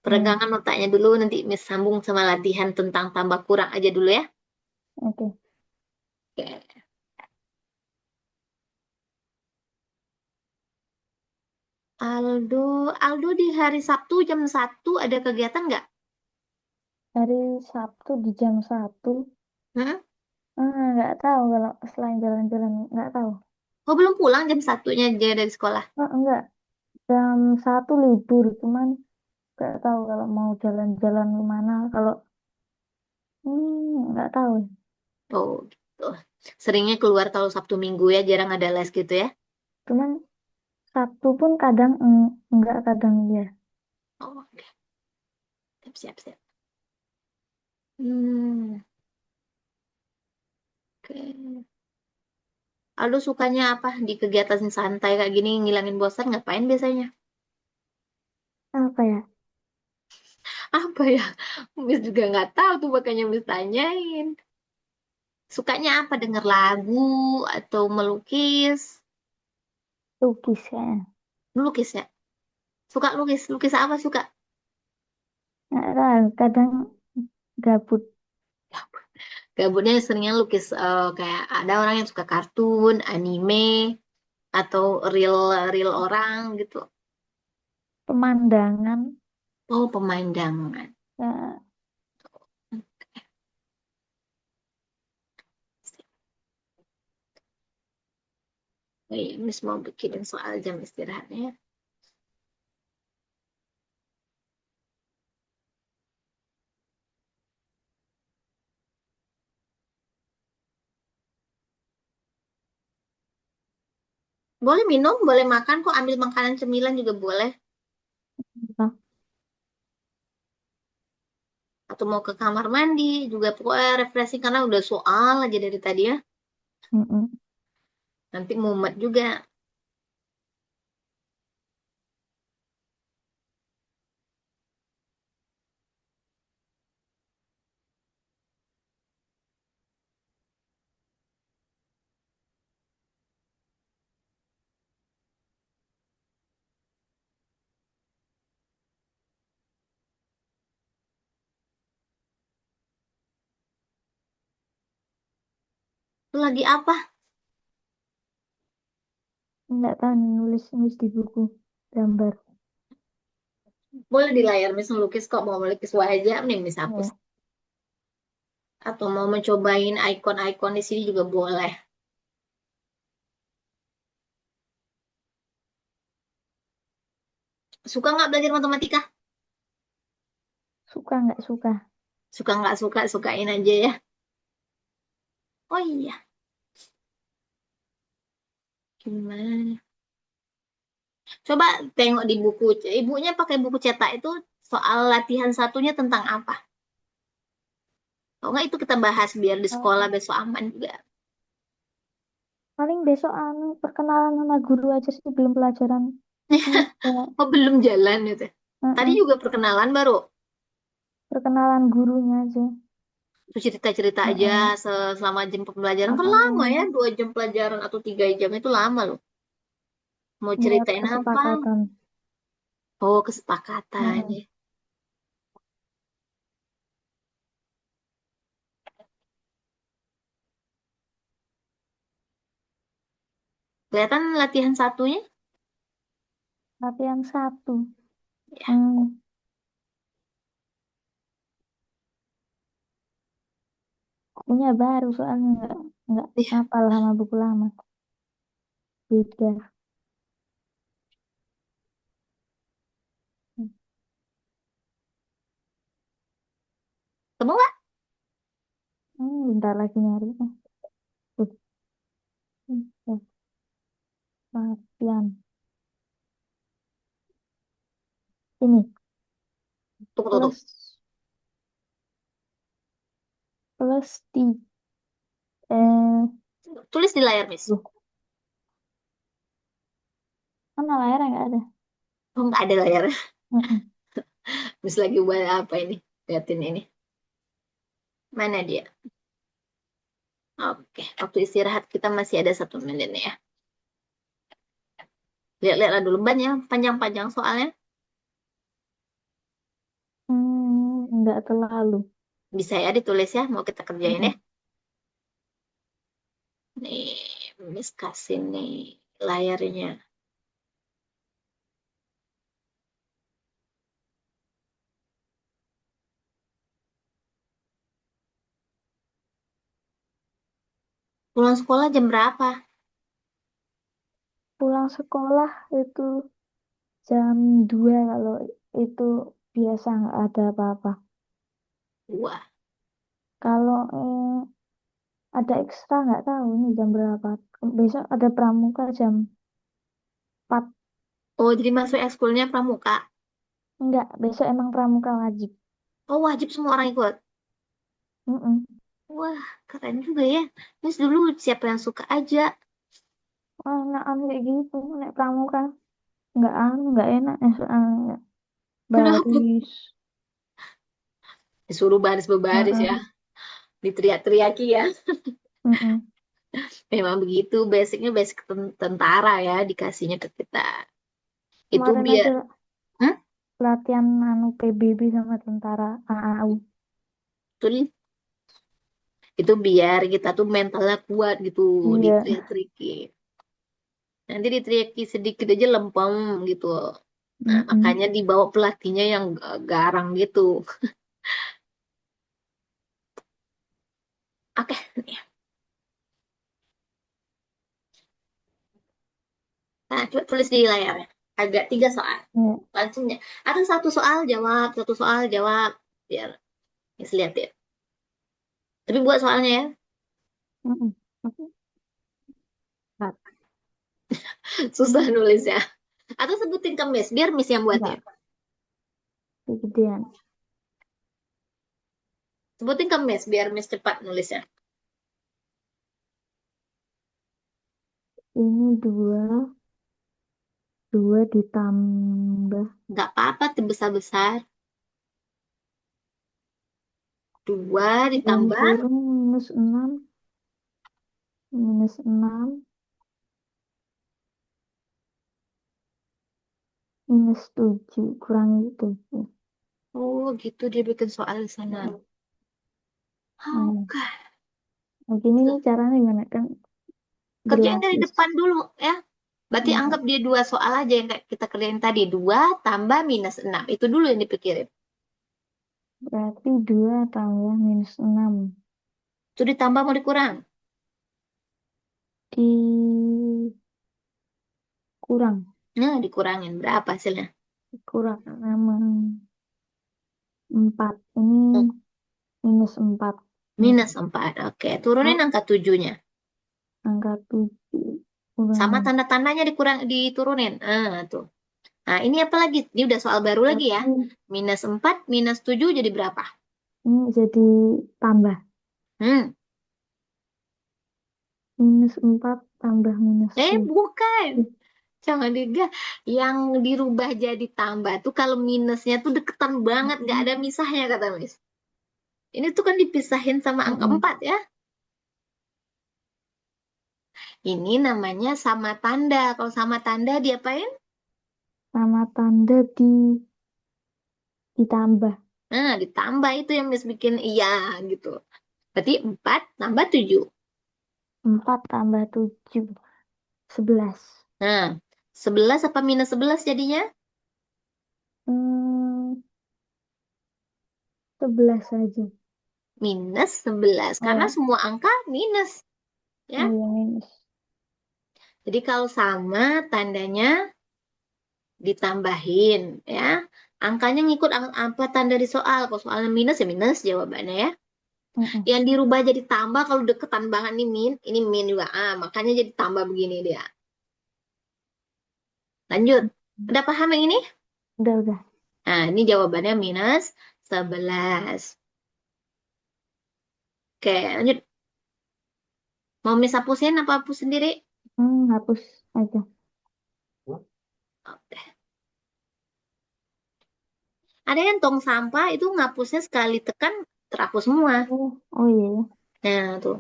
hmm, Peregangan otaknya dulu, nanti Miss sambung sama latihan tentang tambah kurang aja dulu ya. oke. Oke. Aldo, Aldo di hari Sabtu jam 1 ada kegiatan nggak? Hari Sabtu di jam 1. Hmm? Nggak tahu kalau selain jalan-jalan, nggak tahu. Oh, belum pulang jam 1-nya dia dari sekolah. Enggak, jam 1 libur, cuman nggak tahu kalau mau jalan-jalan kemana. Kalau nggak tahu. Oh, gitu. Seringnya keluar kalau Sabtu Minggu ya, jarang ada les gitu ya. Cuman Sabtu pun kadang enggak, kadang ya. Oh, oke. Siap, siap, siap. Hmm, oke. Lalu sukanya apa di kegiatan santai kayak gini, ngilangin bosan, ngapain biasanya? Apa ya? Apa ya? Miss juga nggak tahu tuh, makanya Miss tanyain. Sukanya apa? Denger lagu atau melukis? Lukis kayaknya. Melukis ya? Suka lukis? Lukis apa suka? Nggak tahu, kadang gabut. Gabutnya seringnya lukis kayak ada orang yang suka kartun, anime, atau real real orang gitu. Pemandangan. Oh, pemandangan. Ya, Oh iya, Miss mau bikinin soal jam istirahatnya. Boleh minum, boleh makan kok, ambil makanan cemilan juga boleh. apa? Atau mau ke kamar mandi juga pokoknya refreshing karena udah soal aja dari tadi ya. Mm-mm. Nanti mumet juga. Itu lagi apa? Nggak tahu nih, nulis nulis di buku gambar. Boleh di layar Miss melukis kok, mau melukis wajah nih Miss hapus. Ya, Atau mau mencobain ikon-ikon di sini juga boleh. Suka nggak belajar matematika? suka nggak suka. Suka nggak suka, sukain aja ya. Oh iya, gimana? Coba tengok di buku. Ibunya pakai buku cetak itu soal latihan satunya tentang apa? Kalau nggak itu kita bahas biar di sekolah Oh, besok aman juga. paling besok anu perkenalan sama guru aja sih, belum pelajaran. Ini kayak, Oh, belum jalan itu. Tadi mm-mm, juga perkenalan baru. perkenalan gurunya aja. Terus cerita-cerita aja Mm-mm. selama jam pembelajaran kan lama ya, Mm-mm. 2 jam pelajaran atau 3 jam itu lama loh. Mau Buat ceritain apa? kesepakatan. Oh, kesepakatan Mm-mm. ya. Kelihatan latihan satunya? Latihan satu. Ya, Hmm, bukunya baru soalnya nggak iya. hafal sama buku lama. Beda. Kamu nggak? Bentar lagi nyari. Uh, uh, latihan. Ini Tunggu, tunggu, tunggu. plus plus di eh Tulis di layar, Miss. loh, mana layarnya nggak ada. Oh, nggak ada layar. Mm-mm. Miss lagi buat apa ini? Liatin ini. Mana dia? Oke, waktu istirahat kita masih ada 1 menit nih ya. Lihat-lihat dulu banyak panjang-panjang soalnya. Nggak terlalu. Bisa ya ditulis ya, mau kita kerjain ya. Mm-mm. Nih, Miss kasih nih layarnya. Pulang sekolah jam berapa? Pulang sekolah itu jam 2 kalau itu biasa nggak ada apa-apa. Wah, Kalau ada ekstra nggak tahu ini jam berapa. Besok ada pramuka jam 4. Oh, jadi masuk ekskulnya pramuka. Enggak, besok emang pramuka wajib. Oh, wajib semua orang ikut. Mm-mm. Wah, keren juga ya. Terus dulu siapa yang suka aja. Wah, enakan kayak gitu, naik pramuka. Nggak enak ya soalnya. Kenapa? Baris. Disuruh baris berbaris ya. Heeh. Diteriak-teriaki ya. Mm-mm. Memang begitu, basicnya basic tentara ya, dikasihnya ke kita. Itu Kemarin biar, aja hmm? latihan anu PBB sama tentara AAU. Betul. Itu biar kita tuh mentalnya kuat gitu, Iya. diteriak-teriaki. Nanti diteriaki sedikit aja lempem gitu. Nah, Mm-mm. makanya dibawa pelatihnya yang garang gitu. Oke, nih. Nah, coba tulis di layar. Agak 3 soal. Iya. Langsungnya. Ada satu soal jawab, satu soal jawab. Biar bisa lihat ya. Tapi buat soalnya ya. Mm-mm. Oke. Susah nulisnya. Atau sebutin ke Miss, biar Miss yang buatnya. Enggak, kegedean. Sebutin ke Miss, biar Miss cepat nulisnya. Ini dua, dua ditambah Nggak apa-apa, tuh besar-besar. 2 yang ditambah kurang -6, -6, -7, kurangi 7. oh gitu dia bikin soal di sana. Mm-mm. Mm. Oke. Nah, gini nih caranya gimana kan Kerjain dari berlapis. depan dulu ya. Berarti Mm. anggap dia 2 soal aja yang kayak kita kerjain tadi. 2 tambah -6. Itu dulu yang dipikirin. Berarti 2 tambah -6 Itu ditambah mau dikurang. dikurang, Nah, dikurangin. Berapa hasilnya? kurang 4. Ini Hmm, -4 nih. -4. Oke, turunin Oh, angka 7-nya. angka 7 Sama kurangi. tanda-tandanya diturunin. Tuh. Nah, ini apa lagi? Ini udah soal baru lagi ya. Tapi -4, -7 jadi berapa? ini jadi tambah. Hmm. -4 tambah Bukan. -7. Jangan diga. Yang dirubah jadi tambah tuh kalau minusnya tuh deketan banget. Nggak ada misahnya kata Miss. Ini tuh kan dipisahin sama angka Mm-mm. 4 ya. Ini namanya sama tanda. Kalau sama tanda diapain? Sama tanda ditambah. Nah, ditambah itu yang Miss bikin iya gitu. Berarti 4 tambah 7. 4 tambah 7, 11. Nah, 11 apa -11 jadinya? 11 saja. -11. Karena Oh, semua angka minus. Ya. oh iya minus. Jadi kalau sama tandanya ditambahin ya. Angkanya ngikut apa tanda di soal. Kalau soalnya minus ya minus jawabannya ya. Mm-mm. Yang dirubah jadi tambah kalau deketan banget nih ini min juga. Makanya jadi tambah begini dia. Lanjut. Udah paham yang ini? Udah. Nah, ini jawabannya -11. Oke, lanjut. Mau Miss hapusin apa hapus sendiri? Hapus aja. Oke. Ada yang tong sampah itu ngapusnya sekali tekan terhapus semua. Oh iya ya. Nah, tuh.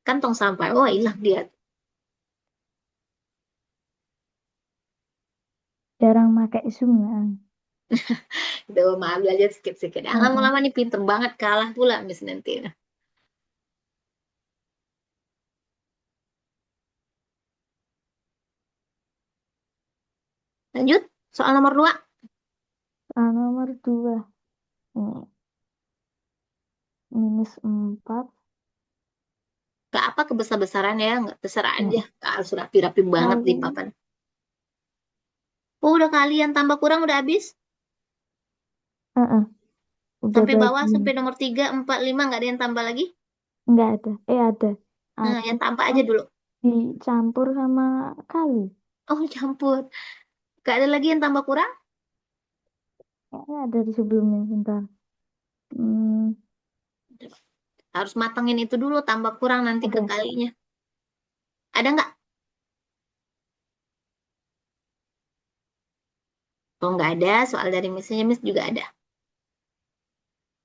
Kan tong sampah. Oh, hilang dia. Jarang pakai zoom ya. Tuh, maaf belajar sikit-sikit. Heeh. Lama-lama nih pinter banget kalah pula Miss nanti. Lanjut. Soal nomor 2. Nomor 2. Nih, -4. Gak apa kebesar-besaran ya. Nggak terserah aja. Mm. Gak harus rapi-rapi banget di Kali. papan. Oh, udah kalian tambah kurang udah habis? Heeh. Udah Sampai bawah, bagi, sampai nomor 3, 4, 5, nggak ada yang tambah lagi? nggak ada. Ada. Nah, Ada yang tambah cuma aja dulu. dicampur sama kali. Oh, campur. Nggak ada lagi yang tambah kurang? Kayaknya ada di sebelumnya, bentar. Hmm, Harus matengin itu dulu, tambah kurang nanti ke ada. kalinya. Ada nggak? Kalau nggak ada, soal dari misalnya Miss juga ada.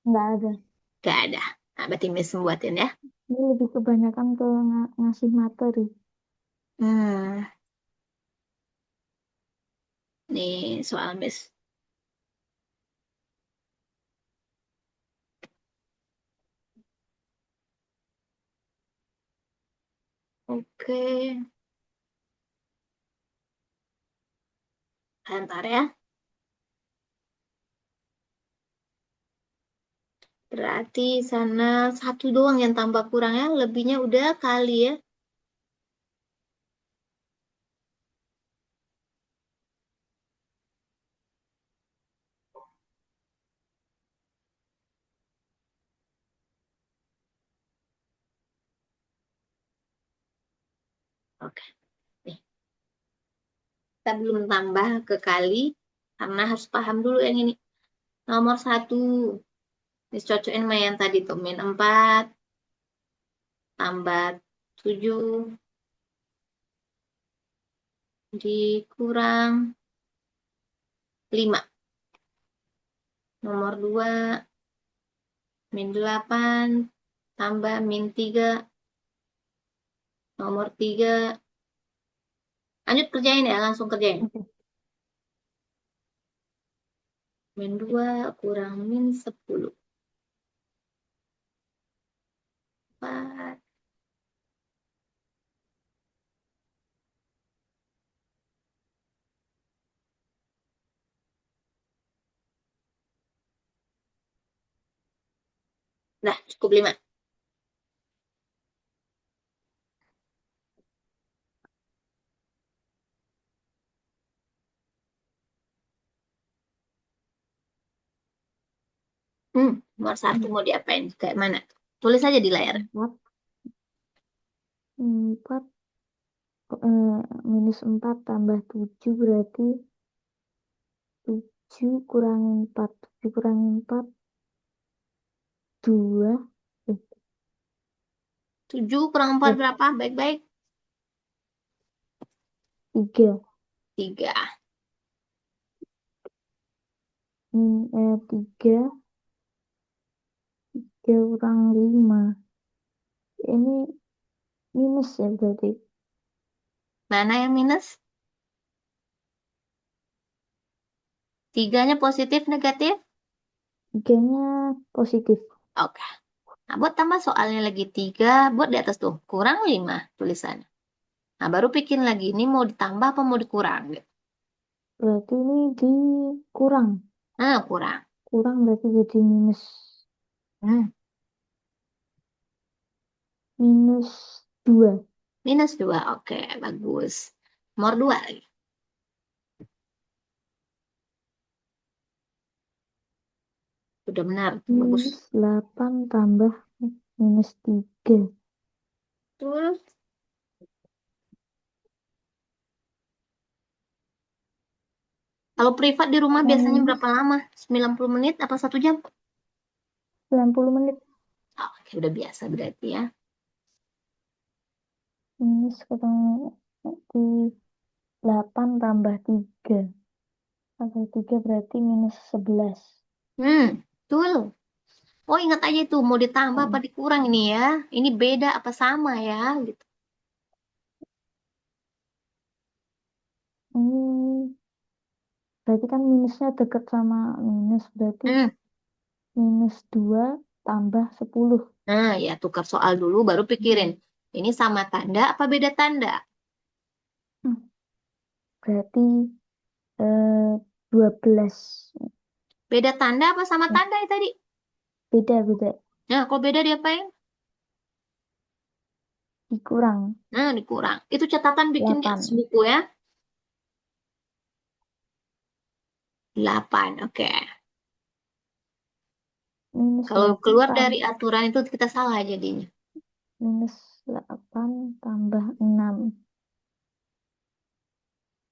Nggak ada. Nggak ada. Nah, berarti Miss buatin ya. Ini lebih kebanyakan ke ngasih materi. Hmm, nih soal Miss. Oke, bentar ya. Berarti sana satu doang yang tambah kurang ya. Lebihnya udah kali ya. Oke, nih. Kita belum tambah ke kali. Karena harus paham dulu yang ini. Nomor satu. Miss cocokin sama yang tadi tuh. Min 4 tambah 7 dikurang 5. Nomor 2 min 8 tambah min 3. Nomor 3. Lanjut kerjain ya, langsung kerjain. Oke. Min 2 kurang min 10. 4. Nah, cukup 5. Nomor satu mau diapain? Kayak mana? Tulis aja di layar. 4, -4 tambah 7 berarti 7 kurangi 4. 7 kurangi 4, 2, 7 kurang 4 berapa? Baik-baik. 3. 3. 3, 3 kurang 5. Ini minus ya berarti. Mana yang minus? 3-nya positif, negatif? 3-nya positif. Oke. Nah, buat tambah soalnya lagi 3, buat di atas tuh. Kurang 5 tulisannya. Nah, baru bikin lagi. Ini mau ditambah apa mau dikurang? Gitu. Berarti ini dikurang. Nah, kurang. Kurang berarti jadi minus. Hmm, -2. -2. Oke, bagus. Nomor 2 lagi. Udah benar. Bagus. -8 tambah -3. Betul. Kalau privat di rumah Kurang biasanya minus berapa lama? 90 menit apa 1 jam? 90 menit. Oh, oke, udah biasa berarti ya. Minus ketemu di 8 tambah 3. Tambah 3 berarti -11. Betul. Oh, ingat aja itu mau ditambah apa Oh, dikurang ini ya. Ini beda apa sama ya gitu. ini berarti kan minusnya deket sama minus. Berarti Hmm. -2 tambah 10. Nah, ya tukar soal dulu baru pikirin. Ini sama tanda apa beda tanda? Hmm, Berarti 12. Beda tanda apa sama Eh, tanda ya tadi? beda, beda. Nah, kalau beda diapain? Dikurang Nah, dikurang. Itu catatan bikin di atas 8. buku ya. 8, oke. minus Kalau keluar 8 dari aturan itu kita salah jadinya. minus 8 tambah 6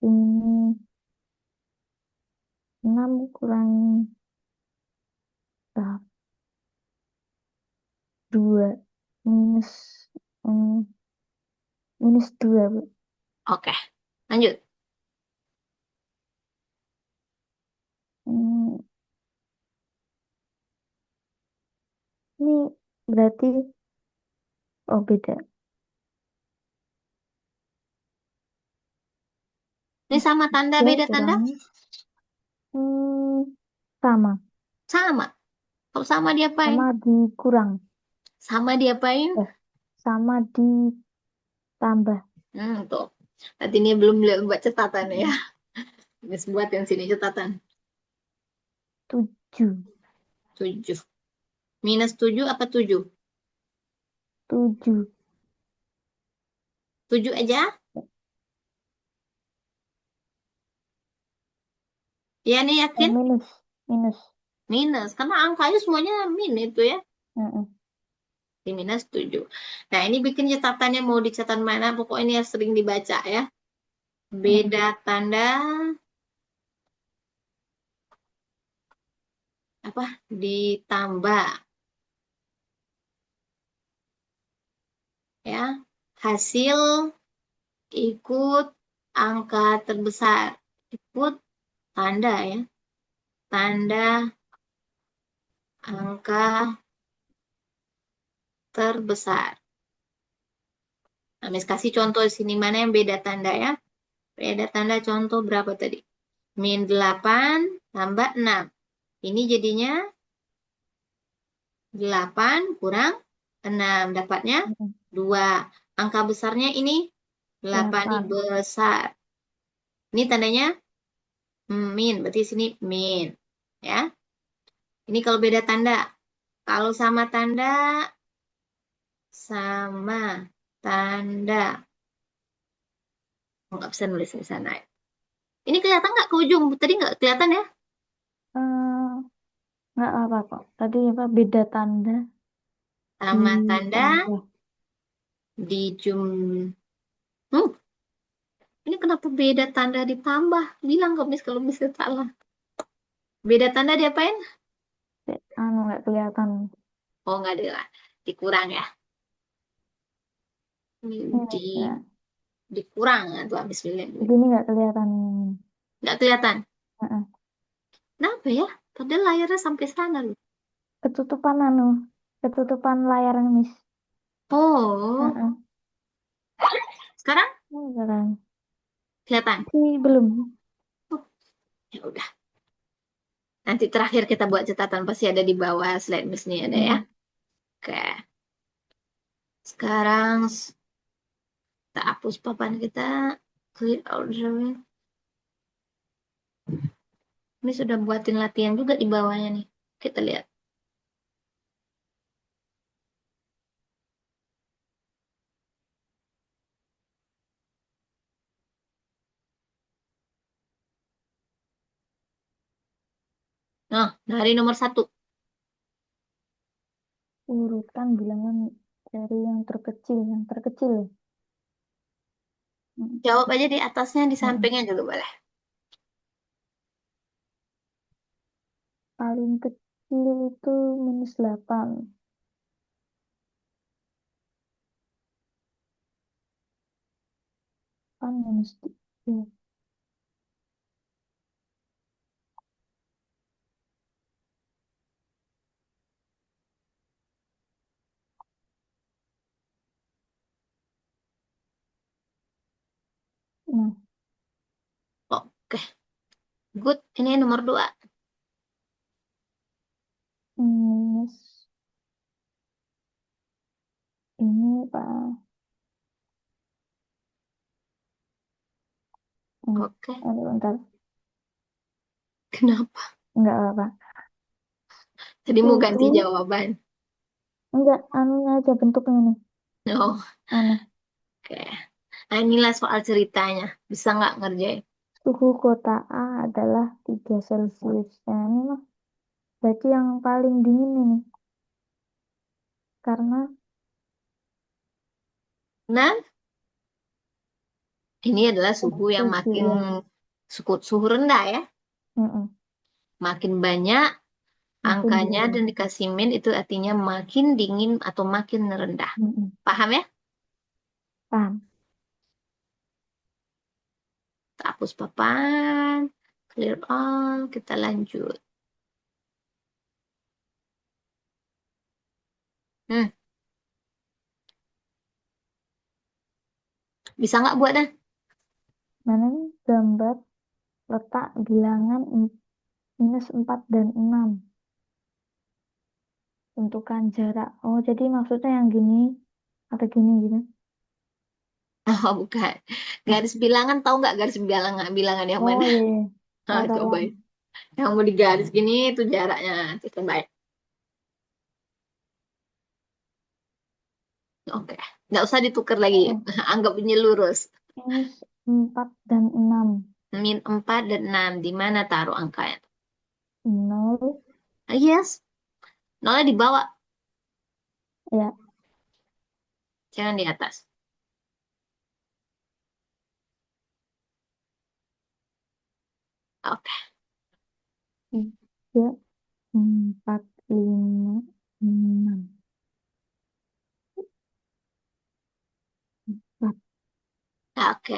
ini 6 kurangi 2 minus hmm, minus 2 Bu. Oke, lanjut. Hmm, ini berarti oh beda. Ini Minus sama tanda 3 beda tanda? kurangi hmm, sama Sama. Kalau sama diapain? sama dikurang Sama diapain? eh sama ditambah. Tuh. Berarti ini belum buat catatan ya. Hmm, Mis buat yang sini catatan. 7 7. Minus 7 apa 7? 7 7 aja? Ya nih yakin? minus minus. Minus. Karena angkanya semuanya min itu ya. Heeh. Di minus 7. Nah ini bikin catatannya mau dicatat mana. Pokoknya ini yang sering dibaca ya. Heeh. Beda tanda apa? Ditambah ya. Hasil ikut angka terbesar. Ikut tanda ya. Tanda angka terbesar. Nah, Miss kasih contoh di sini mana yang beda tanda ya. Beda tanda contoh berapa tadi? Min 8 tambah 6. Ini jadinya 8 kurang 6. Dapatnya Heeh. 2. Angka besarnya ini 8 ini 8 besar. Ini tandanya min. Berarti sini min. Ya. Ini kalau beda tanda. Kalau sama tanda, sama tanda. Oh, nggak bisa nulis di sana. Ini kelihatan nggak ke ujung? Tadi nggak kelihatan ya? eh nggak apa kok tadi apa beda tanda Sama tanda ditambah. di Hmm, ini kenapa beda tanda ditambah? Bilang kok Miss kalau Miss salah. Beda tanda diapain? Anu nggak kelihatan. Oh, nggak ada. Dikurang ya. Ini Ini di ya dikurang tuh habis bilang. di sini nggak kelihatan. Nggak kelihatan. Heeh. Kenapa ya? Padahal layarnya sampai sana loh. Ketutupan ketutupan layar Miss. Oh, Heeh. sekarang Sekarang kelihatan. sih belum. Oh, ya udah. Nanti terakhir kita buat catatan pasti ada di bawah slide Miss nih ada ya. Heeh. Oke. Sekarang kita hapus papan kita. Clear out drawing. Ini sudah buatin latihan juga di bawahnya nih. Kita lihat. Nah, dari nomor 1. Urutkan bilangan dari yang terkecil ya. Heeh. Jawab aja di atasnya, di Heeh. sampingnya juga boleh. Paling kecil itu minus 8 kan minus 3. Nah, Oke, good. Ini nomor 2. minus ini Pak. Oke, Aduh, bentar. kenapa? Enggak apa. Tadi mau Itu ganti jawaban. enggak anunya aja bentuknya nih. Oh, Aneh. oke. Nah, inilah soal ceritanya. Bisa nggak ngerjain? Suhu kota A adalah 3 Celcius. Nah, ini mah. Berarti yang paling dingin ini. Karena Nah, ini adalah suhu yang setuju makin ya. suhu rendah ya. Mm-mm. Makin banyak Makin angkanya dingin. dan dikasih min itu artinya makin dingin atau makin rendah. Mm-mm. Paham ya? Paham. Hapus papan. Clear all. Kita lanjut. Hmm, bisa nggak buat dah? Mana nih gambar letak bilangan minus 4 dan 6. Tentukan jarak. Oh, jadi maksudnya yang gini atau gini gitu. Oh, bukan. Nah. Garis bilangan tahu nggak garis bilangan bilangan yang Oh mana? iya, iya. Ah, Tahu tahu coba. yang. Yang mau digaris gini itu jaraknya. Coba. Oke. Nggak usah ditukar lagi. Oh, Anggap ini lurus. minus 4 dan 6. Min 4 dan 6. Di mana taruh angkanya? Nol. Ah, yes. Nolnya di bawah. Ya. Jangan di atas. Oke. 3, 4, 5, 6. 4. Oke.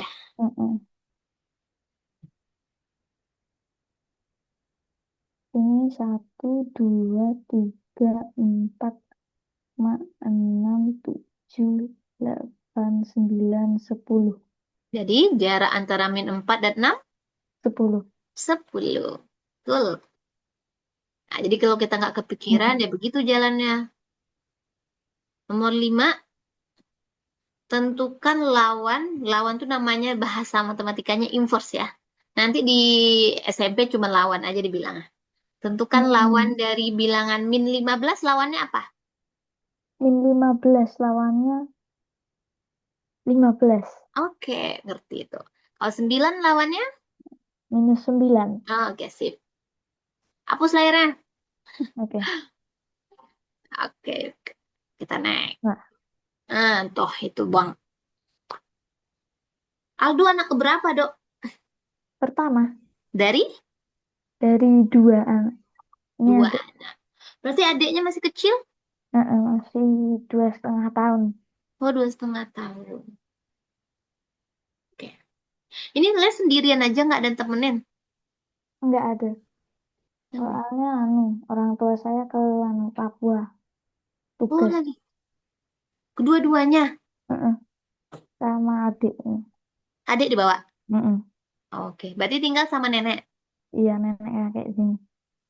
Ini 1, 2, 3, 4, 5, 6, 7, 8, 9, 10. Jadi jarak antara min 4 dan 6, 10. 10. Betul. Nah, jadi kalau kita nggak kepikiran, Mm-mm. ya begitu jalannya. Nomor 5, tentukan lawan. Lawan tuh namanya bahasa matematikanya inverse ya. Nanti di SMP cuma lawan aja dibilang. Tentukan lawan Mm-mm. dari bilangan min 15, lawannya apa? Min 15 lawannya 15. Oke, ngerti itu. Kalau 9 lawannya? Minus 9. Oke, sip. Hapus layarnya. Oke. Oke, kita naik. Nah, Toh itu Bang. Aldo anak keberapa, Dok? pertama Dari dari dua anak. Ini dua adik. anak. Berarti adiknya masih kecil? Masih 2,5 tahun. Oh, 2,5 tahun. Oke. Ini les sendirian aja nggak ada temenin? Enggak ada. Hmm. Soalnya orang tua saya ke Papua Oh, tugas. lagi. Kedua-duanya. Mm-mm. Sama adiknya. Adik dibawa. Mm-mm. Oke, berarti tinggal sama nenek. Iya, nenek kayak gini.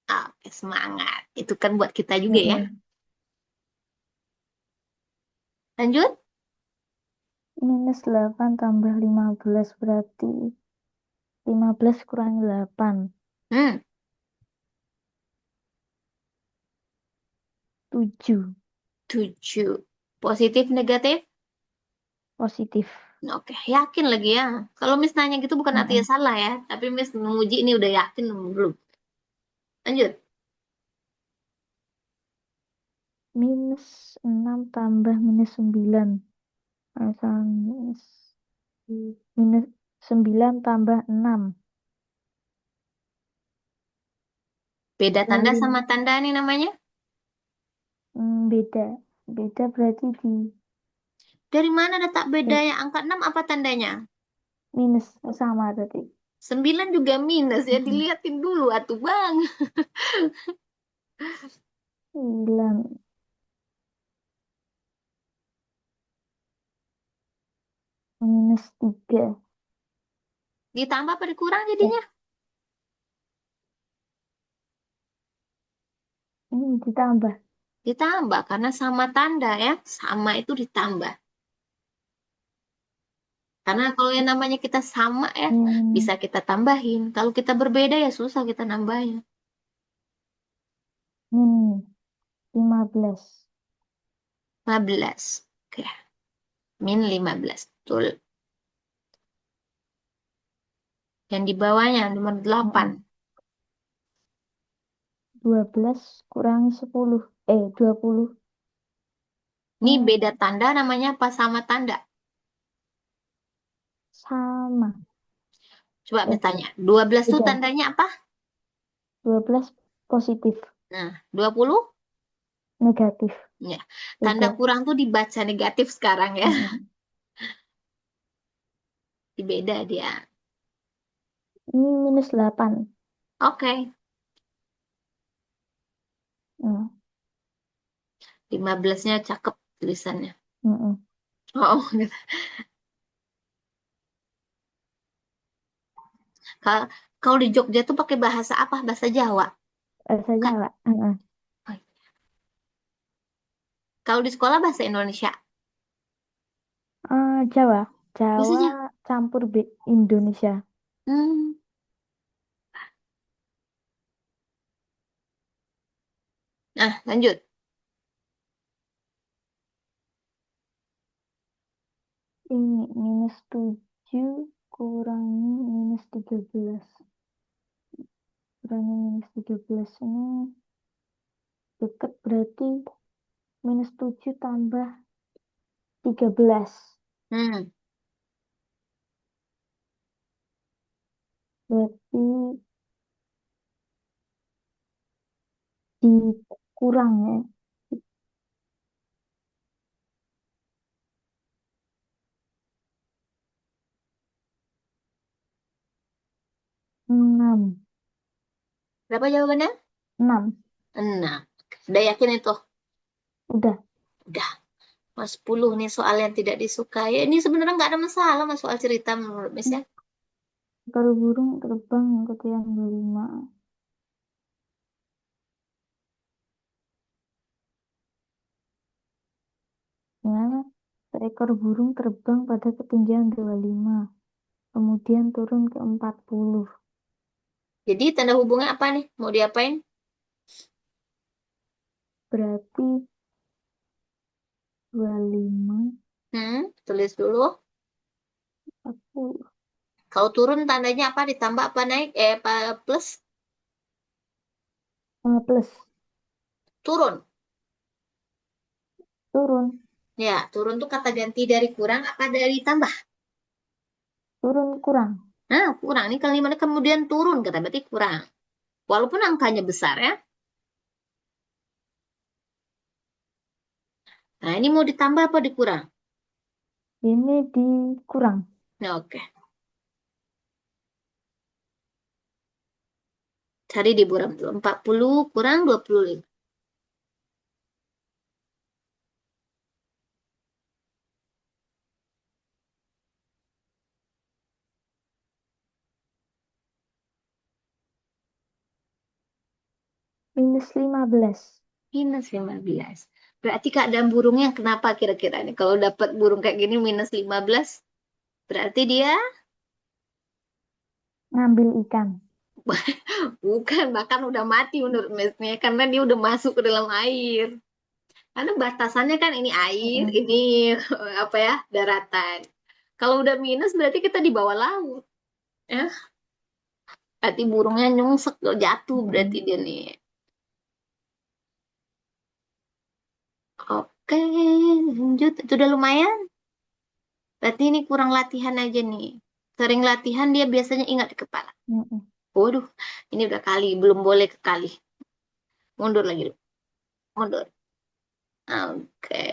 Oke, semangat. Itu kan buat kita juga ya. Mm-mm. Lanjut. Minus 8 tambah 15 berarti 15 kurangi 8. Hmm, 7. 7. Positif, negatif? Positif. Oke, yakin lagi ya. Kalau Miss nanya gitu bukan artinya Mm-mm. salah ya. Tapi Miss menguji ini udah yakin belum? Lanjut. Minus 6 tambah minus 9. Asal minus 9 tambah 6. Beda tanda sama Lim- tanda nih namanya. Beda. Beda berarti di Dari mana letak eh, bedanya? Angka 6 apa tandanya? minus sama tadi. 9 juga minus ya. Mm-mm. Diliatin dulu atuh bang. 9 minus 3. Ditambah apa dikurang Eh, jadinya? ini ditambah. Ditambah karena sama tanda ya. Sama itu ditambah. Karena kalau yang namanya kita sama ya, Min, bisa kita tambahin. Kalau kita berbeda ya susah kita nambahin. min 15. 15. Oke, min 15. Betul. Yang di bawahnya nomor 8. Mm-mm. 12 kurangi 10. 20. Ini Hmm, beda tanda namanya apa sama tanda? sama. Coba Eh, bertanya. 12 tuh beda. tandanya apa? 12 positif. Nah, 20? Negatif. Ya. Tanda Beda. kurang tuh dibaca negatif sekarang ya. Mm-mm. Beda dia. Ini -8. Oke. Hmm. 15-nya cakep tulisannya. Mm-mm. Oh, gitu. Ka- Kalau di Jogja tuh pakai bahasa apa? Bahasa Jawa. Bahasa Kan? Jawa. Mm-mm. Kalau di sekolah bahasa Indonesia. Jawa. Bahasa Jawa Jawa. campur Indonesia. Hmm. Nah, lanjut. Ini -7 kurangi -13. Kurangi -13 ini deket berarti -7 tambah 13. Hmm. Berarti dikurang ya. 6. Berapa jawabannya? 6. 6. Udah yakin itu? Udah. Udah. Mas 10 nih soal yang tidak disukai. Ya, ini sebenarnya nggak ada masalah mas soal cerita menurut Miss ya. Kalau burung terbang ke yang kelima. Ya, seekor burung terbang pada ketinggian 25. Kemudian turun ke 40. Jadi tanda hubungnya apa nih? Mau diapain? Berarti 25, Tulis dulu. 40. Kalau turun tandanya apa? Ditambah apa naik? Apa plus? Plus. Turun. Turun. Ya, turun tuh kata ganti dari kurang apa dari tambah? Turun kurang. Nah, kurang. Ini kalimatnya kemudian turun, kata berarti kurang. Walaupun angkanya besar ya. Nah, ini mau ditambah apa dikurang? Ini dikurang. Nah, oke. Cari di buram dulu. 40 kurang 25. -15. -15. Berarti keadaan burungnya kenapa kira-kira nih? Kalau dapat burung kayak gini -15, berarti dia Ngambil ikan. bukan, bahkan udah mati menurut mesnya. Karena dia udah masuk ke dalam air. Karena batasannya kan ini air, Mm-mm. ini apa ya, daratan. Kalau udah minus berarti kita di bawah laut. Ya, berarti burungnya nyungsek jatuh berarti Mm-mm. dia nih. Oke, lanjut. Itu udah lumayan. Berarti ini kurang latihan aja nih. Sering latihan dia biasanya ingat di kepala. Mm-mm. Waduh, ini udah kali, belum boleh ke kali. Mundur lagi dulu. Mundur. Oke.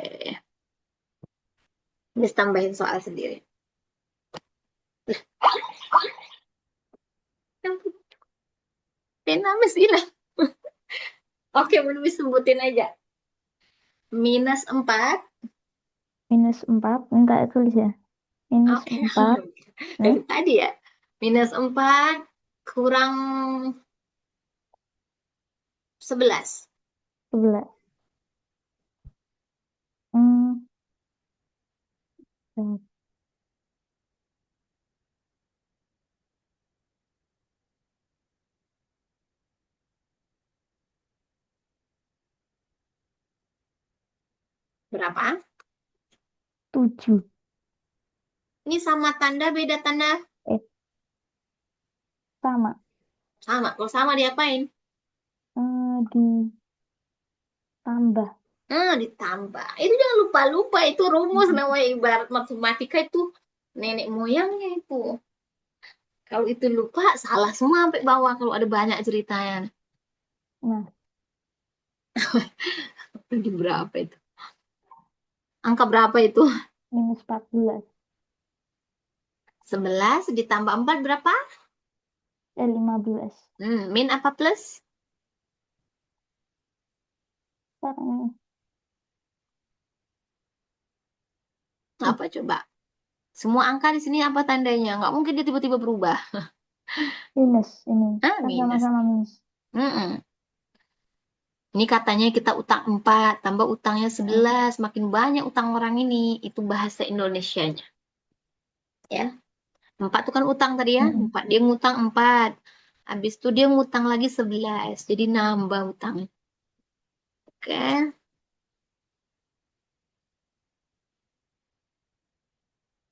Bisa tambahin soal sendiri. Pena mas hilang. Oke, belum sebutin aja. -4. -4. Enggak tulis ya. minus Oke. empat eh, Dari tadi ya. -4 kurang 11. 11. Hmm, eh, Berapa? 7. Ini sama tanda, beda tanda? Eh, Sama. Sama. Kalau sama diapain? ditambah. Ditambah. Itu jangan lupa-lupa, itu rumus Mm, namanya, ibarat matematika itu nenek moyangnya itu. Kalau itu lupa, salah semua sampai bawah kalau ada banyak ceritanya. Nah, Ini berapa itu? Angka berapa itu? -14. 11 ditambah 4 berapa? 15. Min apa plus? Sekarang Apa coba? Semua angka di sini apa tandanya? Nggak mungkin dia tiba-tiba berubah. minus ini. Kan Minus. sama-sama minus. Mm-mm. Ini katanya kita utang 4, tambah utangnya Mm, 11. Makin banyak utang orang ini. Itu bahasa Indonesianya. Ya. 4 itu kan utang tadi ya. mm, 4. Dia ngutang 4. Habis itu dia ngutang lagi 11. Jadi nambah utang. Oke.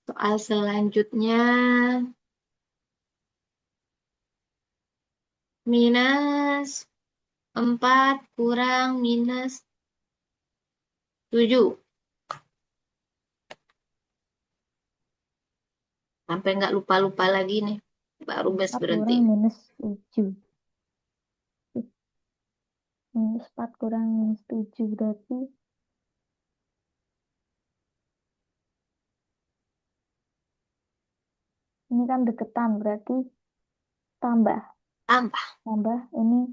Soal selanjutnya. Minus 4 kurang minus 7. Sampai nggak lupa-lupa lagi nih. Baru bes 4 berhenti. kurang -7. -4 kurang -7 berarti ini kan deketan berarti tambah. Tambah. Tambah ini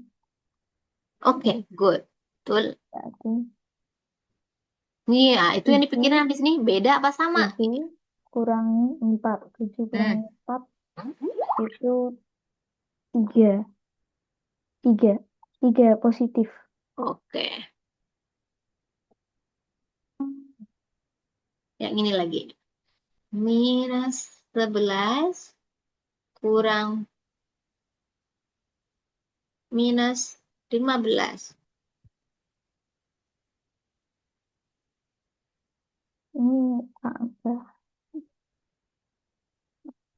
Oke, good. Betul. berarti Nih, ya, itu yang dipikirin 7 habis nih. Beda apa sama? 7 kurangi 4. 7 Hmm. kurangi 4 itu 3. 3. 3 positif. Oke. Yang ini lagi. Minus 11 kurang minus 15. Ini tambah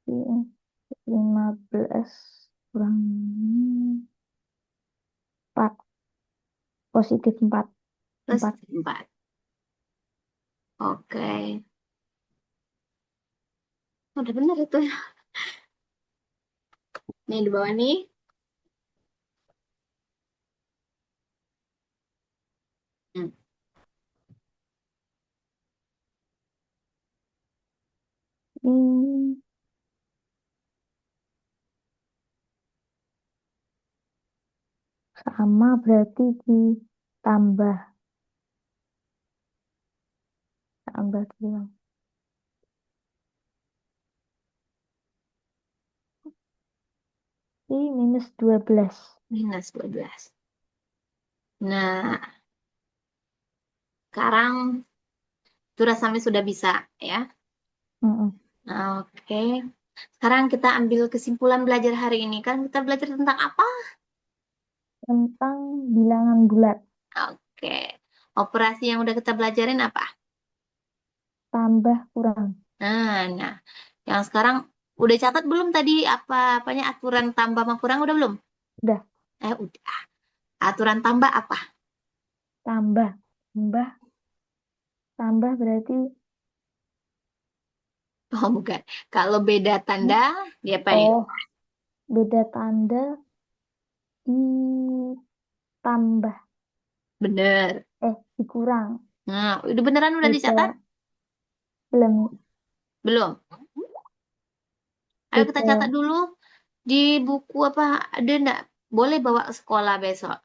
ini 15 kurang 4. Positif 4. Plus 4. 4. Oke. Udah benar itu ya. Nih di bawah nih. Hmm. Ini sama berarti ditambah. Tambah bilang. Ini -12. Minus 12. Nah, sekarang itu rasanya sudah bisa ya. Mm-mm. Nah, oke. Sekarang kita ambil kesimpulan belajar hari ini. Kan kita belajar tentang apa? Tentang bilangan bulat. Oke. Operasi yang udah kita belajarin apa? Tambah kurang. Nah. Yang sekarang udah catat belum tadi apa-apanya aturan tambah sama kurang udah belum? Udah. Udah. Aturan tambah apa? Tambah. Tambah. Tambah berarti. Oh, bukan. Kalau beda tanda, diapain? Oh, beda tanda ditambah. Dikurang. Nah, udah beneran udah dicatat? Beda. Belum. Belum. Ayo kita catat Beda. dulu di buku apa? Ada enggak? Boleh bawa ke sekolah besok.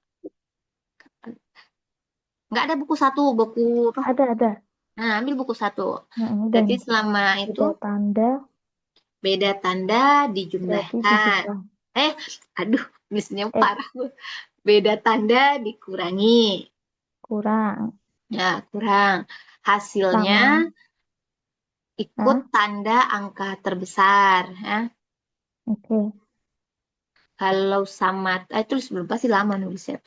Nggak ada buku satu, buku apa? Ada. Nah, ambil buku satu. Nah, udah Jadi nih. selama itu Beda tanda beda tanda berarti dijumlahkan. dikurang. Eh, aduh, misalnya Eh, parah. Beda tanda dikurangi. kurang. Ya, kurang. Hasilnya Sama. ikut Nah, tanda angka terbesar. Ya. oke. Kalau sama, tulis belum pasti lama nulisnya.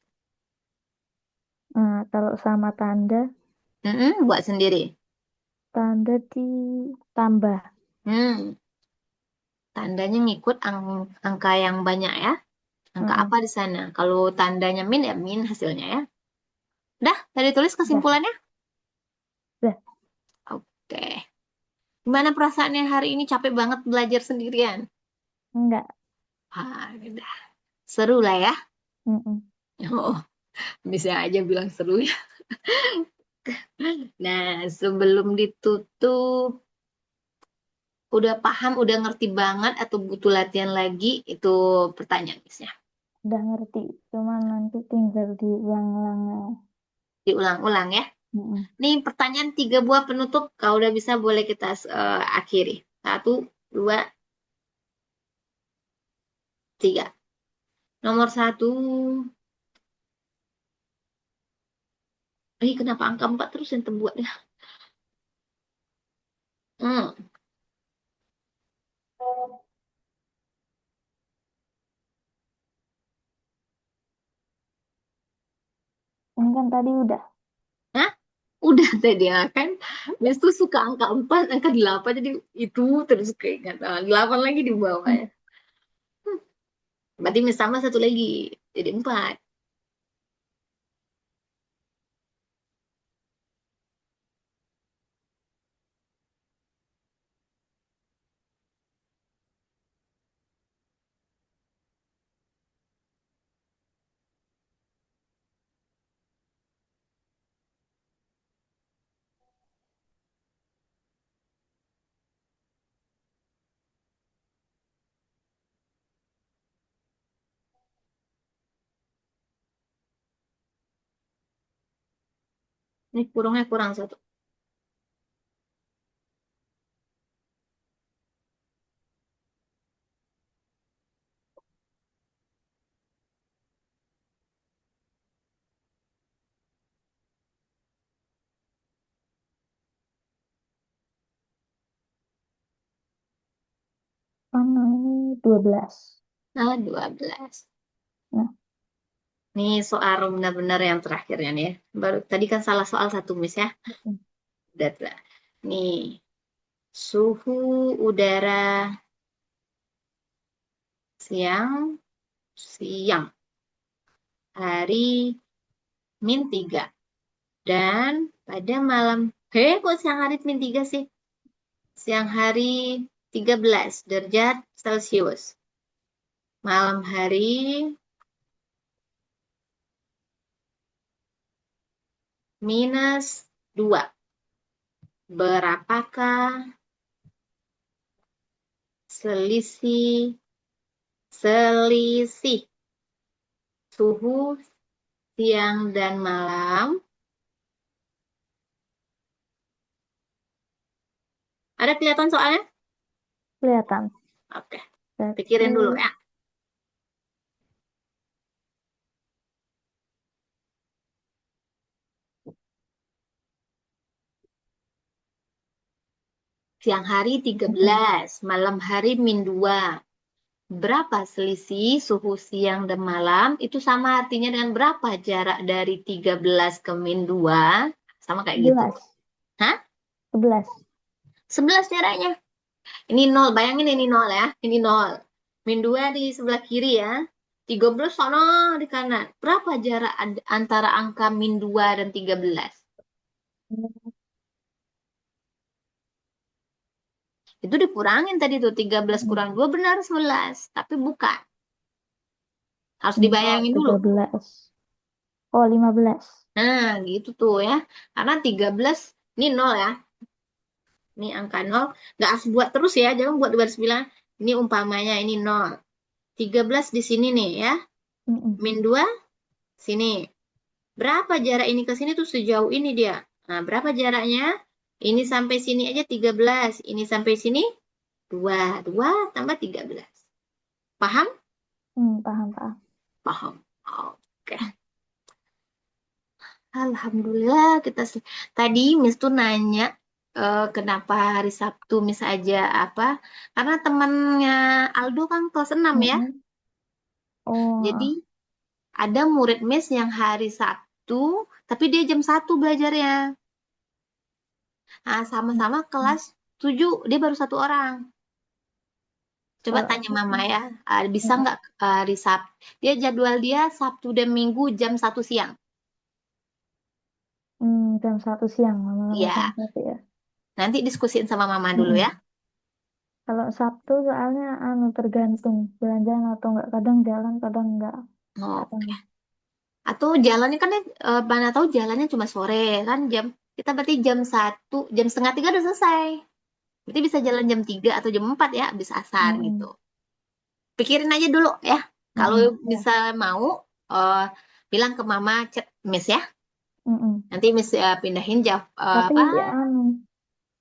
Nah, kalau sama tanda, Buat sendiri. tanda ditambah. Hmm, Tandanya ngikut angka yang banyak ya. Angka Mm-mm. apa di sana? Kalau tandanya min ya min hasilnya ya. Udah, tadi tulis Udah, kesimpulannya? udah. Oke. Gimana perasaannya hari ini capek banget belajar sendirian? Enggak. Ah, udah. Seru lah ya. Mm-mm. Oh, bisa aja bilang seru ya. Nah, sebelum ditutup, udah paham, udah ngerti banget atau butuh latihan lagi? Itu pertanyaan misalnya. Udah ngerti. Cuman nanti tinggal diulang-ulang. Diulang-ulang ya. Mm-mm. Nih pertanyaan 3 buah penutup. Kalau udah bisa boleh kita akhiri. 1, 2, 3. Nomor 1. Kenapa angka 4 terus yang terbuat ya? Hmm. Ini kan tadi udah. Hah? Udah tadi ya kan. Miss tuh suka angka 4, angka 8. Jadi itu terus keingat. 8 lagi di bawah Hmm. ya. Hmm. Berarti miss tambah satu lagi. Jadi 4. Ini kurungnya kurang satu. Mana ini 12. Nah, 12. Nah, Nih soal benar-benar yang terakhirnya nih ya. Baru tadi kan salah soal satu miss ya. mm-mm. Udah, udah. Nih, suhu udara siang, siang, hari -3. Dan pada malam, kok siang hari -3 sih? Siang hari 13 derajat Celcius. Malam hari -2. Berapakah selisih selisih suhu siang dan malam? Ada kelihatan soalnya? Kelihatan. Oke, Berarti pikirin dulu ya. Siang hari tiga mm-mm. belas, malam hari -2. Berapa selisih suhu siang dan malam? Itu sama artinya dengan berapa jarak dari 13 ke -2? Sama kayak gitu. 11. Hah? 11. 11 jaraknya. Ini nol, bayangin ini nol ya. Ini nol. -2 di sebelah kiri ya. 13 sana di kanan. Berapa jarak antara angka -2 dan 13? Itu dikurangin tadi tuh 13 Mm-mm. kurang 2 benar 11. Tapi bukan. Harus Nol, dibayangin dulu. 13. Oh, 15. Nah, gitu tuh ya. Karena 13 ini nol ya. Ini angka nol. Nggak harus buat terus ya. Jangan buat di baris bilang. Ini umpamanya ini nol. 13 di sini nih ya. Mm-mm. -2 sini. Berapa jarak ini ke sini tuh sejauh ini dia. Nah, berapa jaraknya? Ini sampai sini aja 13. Ini sampai sini 2. 2 tambah 13. Paham? Paham, paham. Paham. Oke. Alhamdulillah kita tadi Miss tuh nanya kenapa hari Sabtu Miss aja apa? Karena temannya Aldo kan kelas 6 ya. Mm-mm. Jadi Oh, ada murid Miss yang hari Sabtu tapi dia jam 1 belajarnya. Nah, sama-sama mm. kelas 7 dia baru 1 orang. Coba Kalau tanya mama ya, bisa mm, nggak hari Sabtu? Dia jadwal dia Sabtu dan Minggu jam 1 siang. jam 1 siang lama-lama jam Iya, 1 ya. nanti diskusiin sama mama dulu ya. Mm-mm. Kalau Sabtu soalnya tergantung jalan-jalan atau enggak, kadang jalan kadang enggak. Oh, Kadang. atau jalannya kan mana tahu jalannya cuma sore kan kita berarti jam 1, jam 2:30 udah selesai. Berarti bisa jalan jam 3 atau jam 4 ya, habis asar gitu. Mm-mm. Pikirin aja dulu ya. Kalau Mm-mm. Ya. bisa mau, eh, bilang ke mama chat Miss ya. Mm-mm. Nanti Miss pindahin jam Tapi apa? ya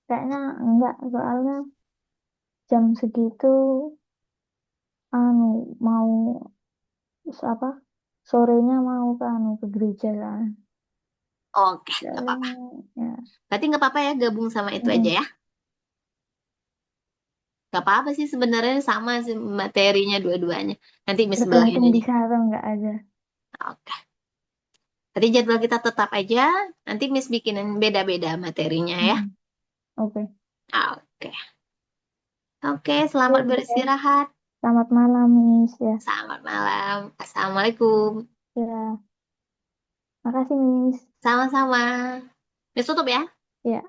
kayaknya enggak soalnya jam segitu mau apa sorenya mau ke ke gereja kan. Oke, nggak apa-apa. Soalnya ya. Berarti nggak apa-apa ya gabung sama itu aja Mm-mm. ya. Nggak apa-apa sih sebenarnya sama sih materinya dua-duanya. Nanti Miss belahin Tergantung aja. bisa atau enggak aja. Oke. Tadi jadwal kita tetap aja. Nanti Miss bikinin beda-beda materinya ya. Mm-mm. Oke. Oke. Oke, Ya selamat udah. beristirahat. Selamat malam, Miss ya. Selamat malam. Assalamualaikum. Ya, makasih, Miss. Sama-sama. Miss tutup ya. Ya.